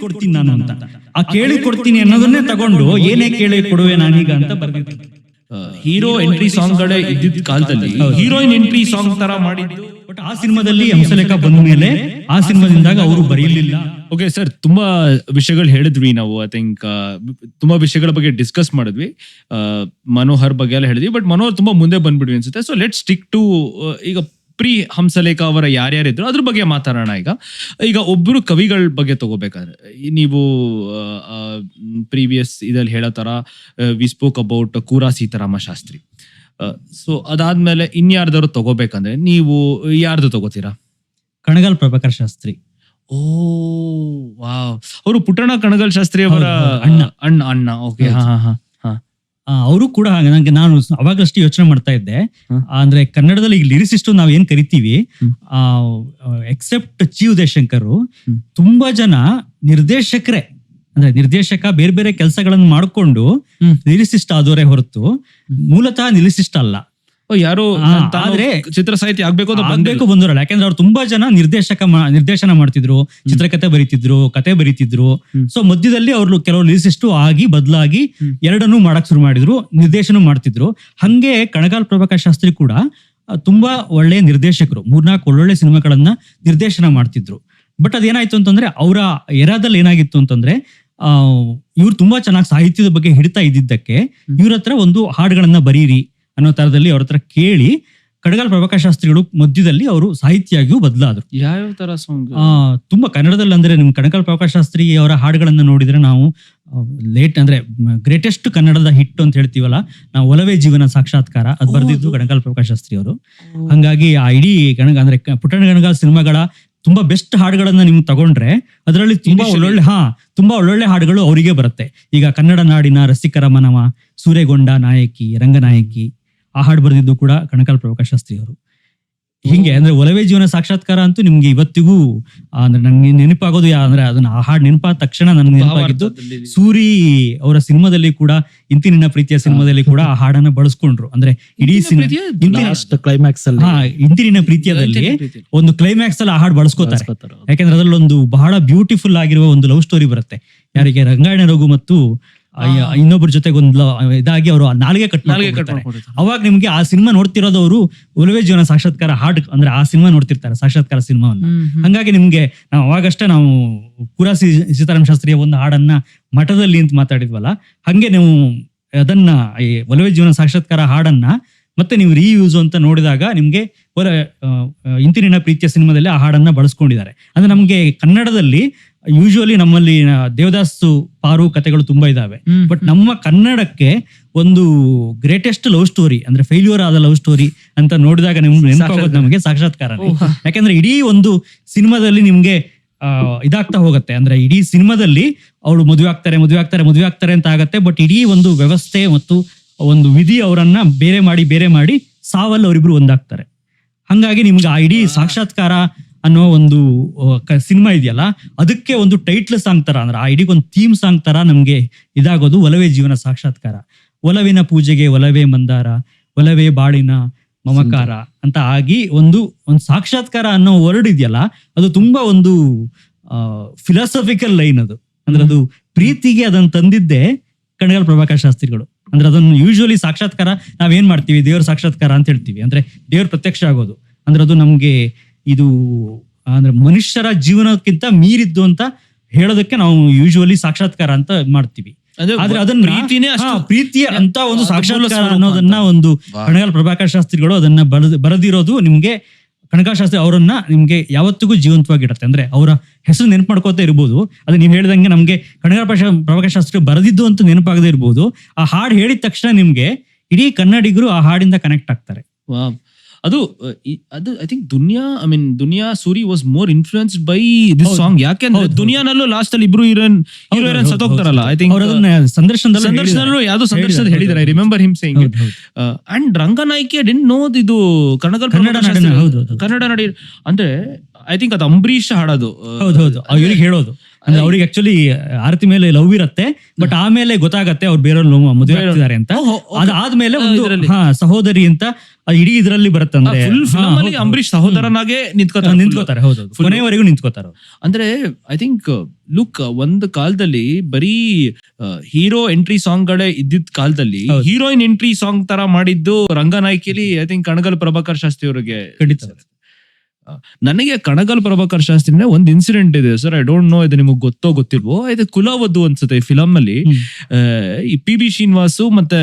ಕೊಡ್ತೀನಿ ನಾನು ಅಂತ. ಆ ಕೇಳಿ ಕೊಡ್ತೀನಿ ಅನ್ನೋದನ್ನೇ ತಗೊಂಡು ಏನೇ ಕೇಳಿ ಕೊಡುವೆ ನಾನೀಗ ಅಂತ ಬರ್ದಿರ್ತೀನಿ. ಹೀರೋ ಎಂಟ್ರಿ ಸಾಂಗ್ ಗಳೇ ಇದ್ದಿದ್ದ ಕಾಲದಲ್ಲಿ ಹೀರೋಯಿನ್ ಎಂಟ್ರಿ ಸಾಂಗ್ ತರ ಮಾಡಿದ್ದು. ಬಟ್ ಆ ಸಿನಿಮಾದಲ್ಲಿ ಹಂಸಲೇಖ ಬಂದ ಮೇಲೆ ಆ ಸಿನಿಮಾದಿಂದಾಗ ಅವರು ಬರೀಲಿಲ್ಲ. ಓಕೆ ಸರ್, ತುಂಬಾ ವಿಷಯಗಳು ಹೇಳಿದ್ವಿ ನಾವು. ಐ ಥಿಂಕ್ ತುಂಬಾ ವಿಷಯಗಳ ಬಗ್ಗೆ ಡಿಸ್ಕಸ್ ಮಾಡಿದ್ವಿ. ಮನೋಹರ್ ಬಗ್ಗೆ ಎಲ್ಲ ಹೇಳಿದ್ವಿ. ಬಟ್ ಮನೋಹರ್ ತುಂಬಾ ಮುಂದೆ ಬಂದ್ಬಿಡ್ವಿ ಅನ್ಸುತ್ತೆ. ಸೊ ಲೆಟ್ ಸ್ಟಿಕ್ ಟು ಈಗ ಪ್ರೀ ಹಂಸಲೇಖ ಅವರ ಯಾರ್ಯಾರಿದ್ರು ಅದ್ರ ಬಗ್ಗೆ ಮಾತಾಡೋಣ. ಈಗ ಒಬ್ರು ಕವಿಗಳ ಬಗ್ಗೆ ತಗೋಬೇಕಾದ್ರೆ ನೀವು ಪ್ರೀವಿಯಸ್ ಇದಲ್ಲಿ ಹೇಳೋ ತರ we spoke about Koora Seetharama Shastri. So ಅದಾದ್ಮೇಲೆ ಇನ್ಯಾರ್ದಾರು ತಗೋಬೇಕಂದ್ರೆ ನೀವು ಯಾರ್ದು ತಗೋತೀರಾ? ಕಣಗಾಲ್ ಪ್ರಭಾಕರ್ ಶಾಸ್ತ್ರಿ. ಓ ವಾವ್, ಅವರು ಪುಟ್ಟಣ್ಣ ಕಣಗಾಲ್ ಶಾಸ್ತ್ರಿ ಅವರ ಅಣ್ಣ. ಓಕೆ, ಅವರು ಕೂಡ ನಂಗೆ ನಾನು ಅವಾಗಷ್ಟೇ ಯೋಚನೆ ಮಾಡ್ತಾ ಇದ್ದೆ. ಅಂದ್ರೆ ಕನ್ನಡದಲ್ಲಿ ಈಗ ಲಿರಿಸಿಸ್ಟ್ ನಾವ್ ಏನ್ ಕರಿತೀವಿ, ಎಕ್ಸೆಪ್ಟ್ ಚಿ ಉದಯಶಂಕರ್, ತುಂಬಾ ಜನ ನಿರ್ದೇಶಕರೇ, ಅಂದ್ರೆ ನಿರ್ದೇಶಕ ಬೇರೆ ಬೇರೆ ಕೆಲಸಗಳನ್ನು ಮಾಡ್ಕೊಂಡು ಲಿರಿಸಿಸ್ಟ್ ಆದವರೇ ಹೊರತು ಮೂಲತಃ ಲಿರಿಸಿಸ್ಟ್ ಅಲ್ಲ. ಯಾರು ಆದ್ರೆ ಚಿತ್ರ ಸಾಹಿತ್ಯ ಆಗ್ಬೇಕು ಬಂದವರಲ್ಲ. ಯಾಕಂದ್ರೆ ಅವ್ರು ತುಂಬಾ ಜನ ನಿರ್ದೇಶನ ಮಾಡ್ತಿದ್ರು, ಚಿತ್ರಕಥೆ ಬರೀತಿದ್ರು, ಕತೆ ಬರೀತಿದ್ರು. ಸೊ ಮಧ್ಯದಲ್ಲಿ ಅವ್ರು ಕೆಲವರು ಲಿರಿಸಿಸ್ಟ್ ಆಗಿ ಬದಲಾಗಿ ಎರಡನ್ನೂ ಮಾಡಕ್ ಶುರು ಮಾಡಿದ್ರು, ನಿರ್ದೇಶನ ಮಾಡ್ತಿದ್ರು. ಹಂಗೆ ಕಣಗಾಲ್ ಪ್ರಭಾಕರ್ ಶಾಸ್ತ್ರಿ ಕೂಡ ತುಂಬಾ ಒಳ್ಳೆಯ ನಿರ್ದೇಶಕರು, 3-4 ಒಳ್ಳೊಳ್ಳೆ ಸಿನಿಮಾಗಳನ್ನ ನಿರ್ದೇಶನ ಮಾಡ್ತಿದ್ರು. ಬಟ್ ಅದೇನಾಯ್ತು ಅಂತಂದ್ರೆ ಅವರ ಎರಾದಲ್ಲಿ ಏನಾಗಿತ್ತು ಅಂತಂದ್ರೆ ಇವ್ರು ತುಂಬಾ ಚೆನ್ನಾಗಿ ಸಾಹಿತ್ಯದ ಬಗ್ಗೆ ಹಿಡಿತಾ ಇದ್ದಿದ್ದಕ್ಕೆ ಇವ್ರ ಹತ್ರ ಒಂದು ಹಾಡುಗಳನ್ನ ಬರೀರಿ ಅನ್ನೋ ತರದಲ್ಲಿ ಅವ್ರ ಹತ್ರ ಕೇಳಿ ಕಣಗಾಲ್ ಪ್ರಭಾಕರ್ ಶಾಸ್ತ್ರಿಗಳು ಮಧ್ಯದಲ್ಲಿ ಅವರು ಸಾಹಿತ್ಯಾಗಿಯೂ ಬದಲಾದ್ರು. ಯಾವ ತರ ಸಾಂಗ್? ತುಂಬಾ ಕನ್ನಡದಲ್ಲಿ ಅಂದ್ರೆ ನಿಮ್ ಕಣಗಾಲ್ ಪ್ರಭಾಕರ್ ಶಾಸ್ತ್ರಿ ಅವರ ಹಾಡುಗಳನ್ನ ನೋಡಿದ್ರೆ ನಾವು ಗ್ರೇಟೆಸ್ಟ್ ಕನ್ನಡದ ಹಿಟ್ ಅಂತ ಹೇಳ್ತೀವಲ್ಲ, ನಾವು ಒಲವೇ ಜೀವನ ಸಾಕ್ಷಾತ್ಕಾರ ಅದು ಬರ್ದಿದ್ದು ಕಣಗಾಲ್ ಪ್ರಭಾಕರ್ ಶಾಸ್ತ್ರಿ ಅವರು. ಹಂಗಾಗಿ ಆ ಇಡೀ ಅಂದ್ರೆ ಪುಟ್ಟಣ್ಣ ಕಣಗಾಲ್ ಸಿನಿಮಾಗಳ ತುಂಬಾ ಬೆಸ್ಟ್ ಹಾಡುಗಳನ್ನ ನಿಮ್ಗೆ ತಗೊಂಡ್ರೆ ಅದರಲ್ಲಿ ತುಂಬಾ ಒಳ್ಳೊಳ್ಳೆ ಹಾಡುಗಳು ಅವರಿಗೆ ಬರುತ್ತೆ. ಈಗ ಕನ್ನಡ ನಾಡಿನ ರಸಿಕರ ಮನವ, ಸೂರೆಗೊಂಡ ನಾಯಕಿ, ರಂಗನಾಯಕಿ, ಆ ಹಾಡು ಬರೆದಿದ್ದು ಕೂಡ ಕಣಗಾಲ್ ಪ್ರಭಾಕರ್ ಶಾಸ್ತ್ರಿ ಅವರು. ಹಿಂಗೆ ಅಂದ್ರೆ ಒಲವೇ ಜೀವನ ಸಾಕ್ಷಾತ್ಕಾರ ಅಂತೂ ನಿಮ್ಗೆ ಇವತ್ತಿಗೂ ಅಂದ್ರೆ ನನ್ಗೆ ನೆನಪಾಗೋದು ಅಂದ್ರೆ ಅದನ್ನ ಆ ಹಾಡು ನೆನಪಾದ ತಕ್ಷಣ ನನ್ಗೆ ನೆನಪಾಗಿದ್ದು ಸೂರಿ ಅವರ ಸಿನಿಮಾದಲ್ಲಿ ಕೂಡ ಇಂತಿನ ಪ್ರೀತಿಯ ಸಿನಿಮಾದಲ್ಲಿ ಕೂಡ ಆ ಹಾಡನ್ನ ಬಳಸ್ಕೊಂಡ್ರು. ಅಂದ್ರೆ ಇಡೀ ಕ್ಲೈಮ್ಯಾಕ್ಸ್ ಅಲ್ಲಿ ಇಂತಿನ ಪ್ರೀತಿಯದಲ್ಲಿ ಒಂದು ಕ್ಲೈಮ್ಯಾಕ್ಸ್ ಅಲ್ಲಿ ಆ ಹಾಡು ಬಳಸ್ಕೋತಾರೆ. ಯಾಕಂದ್ರೆ ಅದ್ರಲ್ಲಿ ಒಂದು ಬಹಳ ಬ್ಯೂಟಿಫುಲ್ ಆಗಿರುವ ಒಂದು ಲವ್ ಸ್ಟೋರಿ ಬರುತ್ತೆ. ಯಾರಿಗೆ ರಂಗಾಯಣ ರಘು ಮತ್ತು ಇನ್ನೊಬ್ಬರ ಜೊತೆಗೆ ಒಂದು ಇದಾಗಿ ಅವರು ನಾಲ್ಗೆ ಕಟ್ ಮಾಡ್ತಾರೆ. ಅವಾಗ ನಿಮ್ಗೆ ಆ ಸಿನಿಮಾ ನೋಡ್ತಿರೋದವರು ಒಲವೇ ಜೀವನ ಸಾಕ್ಷಾತ್ಕಾರ ಹಾಡು ಅಂದ್ರೆ ಆ ಸಿನಿಮಾ ನೋಡ್ತಿರ್ತಾರೆ, ಸಾಕ್ಷಾತ್ಕಾರ ಸಿನಿಮಾವನ್ನ. ಹಂಗಾಗಿ ನಿಮ್ಗೆ ನಾವು ಅವಾಗಷ್ಟೇ ನಾವು ಕೂರಾ ಸೀತಾರಾಮ ಶಾಸ್ತ್ರಿಯ ಒಂದು ಹಾಡನ್ನ ಮಠದಲ್ಲಿ ಅಂತ ಮಾತಾಡಿದ್ವಲ್ಲ, ಹಂಗೆ ನೀವು ಅದನ್ನ ಈ ಒಲವೇ ಜೀವನ ಸಾಕ್ಷಾತ್ಕಾರ ಹಾಡನ್ನ ಮತ್ತೆ ನೀವು ರೀಯೂಸ್ ಅಂತ ನೋಡಿದಾಗ ನಿಮ್ಗೆ ಇಂತಿನ ಪ್ರೀತಿಯ ಸಿನಿಮಾದಲ್ಲಿ ಆ ಹಾಡನ್ನ ಬಳಸ್ಕೊಂಡಿದ್ದಾರೆ. ಅಂದ್ರೆ ನಮ್ಗೆ ಕನ್ನಡದಲ್ಲಿ ಯೂಶುವಲಿ ನಮ್ಮಲ್ಲಿ ದೇವದಾಸ್ ಪಾರು ಕಥೆಗಳು ತುಂಬಾ ಇದಾವೆ. ಬಟ್ ನಮ್ಮ ಕನ್ನಡಕ್ಕೆ ಒಂದು ಗ್ರೇಟೆಸ್ಟ್ ಲವ್ ಸ್ಟೋರಿ ಅಂದ್ರೆ ಫೇಲ್ಯೂರ್ ಆದ ಲವ್ ಸ್ಟೋರಿ ಅಂತ ನೋಡಿದಾಗ ನಿಮ್ಗೆ ನೆನಪಾಗೋದು ನಮಗೆ ಸಾಕ್ಷಾತ್ಕಾರ. ಯಾಕಂದ್ರೆ ಇಡೀ ಒಂದು ಸಿನಿಮಾದಲ್ಲಿ ನಿಮ್ಗೆ ಇದಾಗ್ತಾ ಹೋಗುತ್ತೆ. ಅಂದ್ರೆ ಇಡೀ ಸಿನಿಮಾದಲ್ಲಿ ಅವಳು ಮದುವೆ ಆಗ್ತಾರೆ ಅಂತ ಆಗತ್ತೆ. ಬಟ್ ಇಡೀ ಒಂದು ವ್ಯವಸ್ಥೆ ಮತ್ತು ಒಂದು ವಿಧಿ ಅವರನ್ನ ಬೇರೆ ಮಾಡಿ ಸಾವಲ್ಲಿ ಅವರಿಬ್ರು ಒಂದಾಗ್ತಾರೆ. ಹಂಗಾಗಿ ನಿಮ್ಗೆ ಆ ಇಡೀ ಸಾಕ್ಷಾತ್ಕಾರ ಅನ್ನೋ ಒಂದು ಸಿನಿಮಾ ಇದೆಯಲ್ಲ, ಅದಕ್ಕೆ ಒಂದು ಟೈಟ್ಲ್ ಸಾಂಗ್ ತರ ಅಂದ್ರೆ ಆ ಇಡೀ ಒಂದು ಥೀಮ್ ಸಾಂಗ್ ತರ ನಮ್ಗೆ ಇದಾಗೋದು ಒಲವೇ ಜೀವನ ಸಾಕ್ಷಾತ್ಕಾರ. ಒಲವಿನ ಪೂಜೆಗೆ ಒಲವೇ ಮಂದಾರ, ಒಲವೇ ಬಾಳಿನ ಮಮಕಾರ ಅಂತ ಆಗಿ ಒಂದು ಸಾಕ್ಷಾತ್ಕಾರ ಅನ್ನೋ ವರ್ಡ್ ಇದೆಯಲ್ಲ, ಅದು ತುಂಬಾ ಒಂದು ಫಿಲಾಸಫಿಕಲ್ ಲೈನ್. ಅದು ಅಂದ್ರೆ ಅದು ಪ್ರೀತಿಗೆ ಅದನ್ನ ತಂದಿದ್ದೆ ಕಣಗಾಲ್ ಪ್ರಭಾಕರ್ ಶಾಸ್ತ್ರಿಗಳು. ಅಂದ್ರೆ ಅದನ್ನು ಯೂಶುವಲಿ ಸಾಕ್ಷಾತ್ಕಾರ ನಾವೇನ್ ಮಾಡ್ತೀವಿ, ದೇವ್ರ ಸಾಕ್ಷಾತ್ಕಾರ ಅಂತ ಹೇಳ್ತೀವಿ. ಅಂದ್ರೆ ದೇವ್ರ ಪ್ರತ್ಯಕ್ಷ ಆಗೋದು ಅಂದ್ರೆ ಅದು ನಮ್ಗೆ ಇದು ಅಂದ್ರೆ ಮನುಷ್ಯರ ಜೀವನಕ್ಕಿಂತ ಮೀರಿದ್ದು ಅಂತ ಹೇಳೋದಕ್ಕೆ ನಾವು ಯೂಶುವಲಿ ಸಾಕ್ಷಾತ್ಕಾರ ಅಂತ ಮಾಡ್ತೀವಿ. ಆದ್ರೆ ಅದನ್ನ ಪ್ರೀತಿಯ ಅಂತ ಒಂದು ಸಾಕ್ಷಾತ್ಕಾರ ಅನ್ನೋದನ್ನ ಒಂದು ಕಣಗಾಲ್ ಪ್ರಭಾಕರ್ ಶಾಸ್ತ್ರಿಗಳು ಅದನ್ನ ಬರೆದಿರೋದು ನಿಮ್ಗೆ ಕಣಗಾಲ್ ಶಾಸ್ತ್ರಿ ಅವರನ್ನ ನಿಮ್ಗೆ ಯಾವತ್ತಿಗೂ ಜೀವಂತವಾಗಿಡತ್ತೆ. ಅಂದ್ರೆ ಅವರ ಹೆಸರು ನೆನಪು ಮಾಡ್ಕೋತಾ ಇರ್ಬೋದು. ಅದು ನೀವು ಹೇಳಿದಂಗೆ ನಮ್ಗೆ ಕಣಗಾಲ್ ಪ್ರಭಾಕರ್ ಶಾಸ್ತ್ರಿ ಬರೆದಿದ್ದು ಅಂತ ನೆನಪಾಗದೇ ಇರ್ಬೋದು. ಆ ಹಾಡು ಹೇಳಿದ ತಕ್ಷಣ ನಿಮ್ಗೆ ಇಡೀ ಕನ್ನಡಿಗರು ಆ ಹಾಡಿಂದ ಕನೆಕ್ಟ್ ಆಗ್ತಾರೆ. ಅದು I think Duniya Suri was more influenced by this song. ಯಾಕೆಂದ್ರೆ ದುನಿಯಾನಲ್ಲೂ ಲಾಸ್ಟ್ ಅಲ್ಲಿ ಇಬ್ರು ಹೀರೋಯಿನ್ ಸತ್ತೋಗ್ತಾರಲ್ಲ. ಐ ಥಿಂಕ್ ಸಂದರ್ಶನದಲ್ಲೂ ಯಾವ್ದೋ ಸಂದರ್ಶನದಲ್ಲಿ ಹೇಳಿದ್ದಾರೆ. I remember him saying it. And Ranganayaki I didn't know ಇದು ಕನ್ನಡ ನಡಿ ಅಂದ್ರೆ ಐ ಥಿಂಕ್ ಅದು ಅಂಬರೀಷ್ ಹಾಡೋದು. ಹೌದೌದು, ಅವ್ರಿಗೆ ಹೇಳೋದು ಅಂದ್ರೆ ಅವ್ರಿಗೆ ಆಕ್ಚುಲಿ ಆರತಿ ಮೇಲೆ ಲವ್ ಇರತ್ತೆ. ಬಟ್ ಆಮೇಲೆ ಗೊತ್ತಾಗತ್ತೆ ಅವ್ರು ಬೇರೆಯವ್ರು ಮದುವೆ ಆಗ್ತಿದ್ದಾರೆ ಅಂತ. ಅದಾದ್ಮೇಲೆ ಒಂದು ಸಹೋದರಿ ಅಂತ ಅದು ಇಡೀ ಇದರಲ್ಲಿ ಬರುತ್ತೆ ಅಂದ್ರೆ ಫುಲ್ ಫಿಲಮ್ ಅಲ್ಲಿ ಅಂಬರೀಶ್ ಸಹೋದರನಾಗೆ ನಿಂತ್ಕೋತಾರೆ. ಹೌದು, ಕೊನೆಯವರೆಗೂ ನಿಂತ್ಕೋತಾರೆ. ಅಂದ್ರೆ ಐ ಥಿಂಕ್ ಲುಕ್ ಒಂದು ಕಾಲದಲ್ಲಿ ಬರೀ ಹೀರೋ ಎಂಟ್ರಿ ಸಾಂಗ್ ಗಳೇ ಇದ್ದಿದ್ ಕಾಲದಲ್ಲಿ ಹೀರೋಯಿನ್ ಎಂಟ್ರಿ ಸಾಂಗ್ ತರ ಮಾಡಿದ್ದು ರಂಗನಾಯಕಿಲಿ ಐ ಥಿಂಕ್ ಕಣಗಲ್ ಪ್ರಭಾಕರ್ ಶಾಸ್ತ್ರಿ ಅವರಿಗೆ. ಖಂಡಿತ. ನನಗೆ ಕಣಗಲ್ ಪ್ರಭಾಕರ್ ಶಾಸ್ತ್ರಿನೇ ಒಂದ್ ಇನ್ಸಿಡೆಂಟ್ ಇದೆ ಸರ್, ಐ ಡೋಂಟ್ ನೋ ಇದು ನಿಮಗ್ ಗೊತ್ತೋ ಗೊತ್ತಿಲ್ವೋ. ಇದು ಕುಲವಧು ಅನ್ಸುತ್ತೆ ಈ ಫಿಲಮ್ ಅಲ್ಲಿ. ಈ PB ಶ್ರೀನಿವಾಸು ಮತ್ತೆ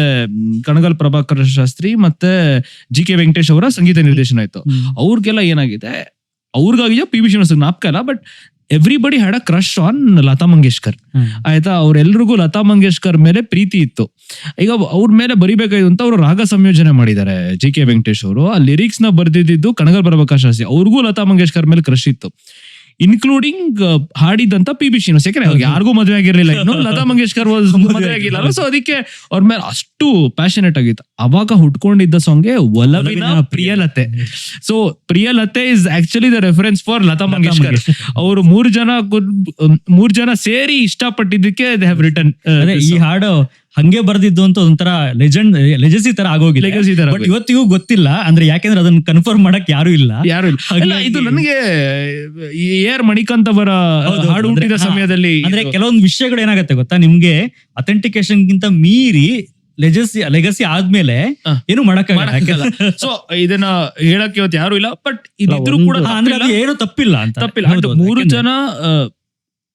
ಕಣಗಲ್ ಪ್ರಭಾಕರ್ ಶಾಸ್ತ್ರಿ ಮತ್ತೆ GK ವೆಂಕಟೇಶ್ ಅವರ ಸಂಗೀತ ನಿರ್ದೇಶನ ಆಯ್ತು. ಅವ್ರಿಗೆಲ್ಲ ಏನಾಗಿದೆ, ಅವ್ರಿಗಾಗಿಯೋ PB ಶ್ರೀನಿವಾಸ್ ಜ್ಞಾಪಕ ಇಲ್ಲ, but everybody had a crush on Lata Mangeshkar. ಆಯ್ತಾ, ಅವ್ರೆಲ್ರಿಗೂ ಲತಾ ಮಂಗೇಶ್ಕರ್ ಮೇಲೆ ಪ್ರೀತಿ ಇತ್ತು. ಈಗ ಅವ್ರ ಮೇಲೆ ಬರಿಬೇಕಾಯ್ತು ಅಂತ ಅವರು ರಾಗ ಸಂಯೋಜನೆ ಮಾಡಿದ್ದಾರೆ GK ವೆಂಕಟೇಶ್ ಅವರು. ಆ ಲಿರಿಕ್ಸ್ ನ ಬರ್ದಿದ್ದು ಕಣಗಲ್ ಪ್ರಭಾಕರ್ ಶಾಸ್ತ್ರಿ. ಅವ್ರಿಗೂ ಲತಾ ಮಂಗೇಶ್ಕರ್ ಮೇಲೆ ಕ್ರಶ್ ಇತ್ತು, ಇನ್ಕ್ಲೂಡಿಂಗ್ ಹಾಡಿದಂತ PB ಶ್ರೀನಿವಾಸ್. ಯಾಕಂದ್ರೆ ಯಾರಿಗೂ ಮದುವೆ ಆಗಿರ್ಲಿಲ್ಲ, ಇನ್ನು ಲತಾ ಮಂಗೇಶ್ಕರ್ ಮದುವೆ ಆಗಿಲ್ಲ. ಸೊ ಅದಕ್ಕೆ ಅವ್ರ ಮೇಲೆ ಅಷ್ಟು ಪ್ಯಾಷನೇಟ್ ಆಗಿತ್ತು. ಅವಾಗ ಹುಟ್ಕೊಂಡಿದ್ದ ಸಾಂಗ್ಗೆ ಒಲವಿನ ಪ್ರಿಯಲತೆ. ಸೊ ಪ್ರಿಯಲತೆ is actually the reference for Lata Mangeshkar. ಅವರು ಮೂರ್ ಜನ ಸೇರಿ ಇಷ್ಟಪಟ್ಟಿದ್ದಕ್ಕೆ ದೇ ಹ್ಯಾವ್ ರಿಟರ್ನ್. ಈ ಹಾಡು ಹಂಗೆ ಬರ್ದಿದ್ದು ಅಂತ ಒಂಥರ ಲೆಜಸಿ ತರ ಆಗೋಗಿದೆ. ಬಟ್ ಇವತ್ತಿಗೂ ಗೊತ್ತಿಲ್ಲ ಅಂದ್ರೆ, ಯಾಕೆಂದ್ರೆ ಅದನ್ನ ಕನ್ಫರ್ಮ್ ಮಾಡಕ್ ಯಾರು ಇಲ್ಲ. ಇದು ನನಗೆ AR ಮಣಿಕಾಂತ್ ಅವರ ಹಾಡು ಹುಟ್ಟಿದ ಸಮಯದಲ್ಲಿ ಅಂದ್ರೆ ಕೆಲವೊಂದು ವಿಷಯಗಳು ಏನಾಗತ್ತೆ ಗೊತ್ತಾ, ನಿಮ್ಗೆ ಅಥೆಂಟಿಕೇಶನ್ ಗಿಂತ ಮೀರಿ ಲೆಗಸಿ ಆದ್ಮೇಲೆ ಏನು ಮಾಡಕ್ಕಾಗಲ್ಲ. ಸೊ ಇದನ್ನ ಹೇಳಕ್ ಇವತ್ತು ಯಾರು ಇಲ್ಲ, ಬಟ್ ಇದಿದ್ರು ಕೂಡ ಏನು ತಪ್ಪಿಲ್ಲ ಅಂತ. ತಪ್ಪಿಲ್ಲ. ಮೂರು ಜನ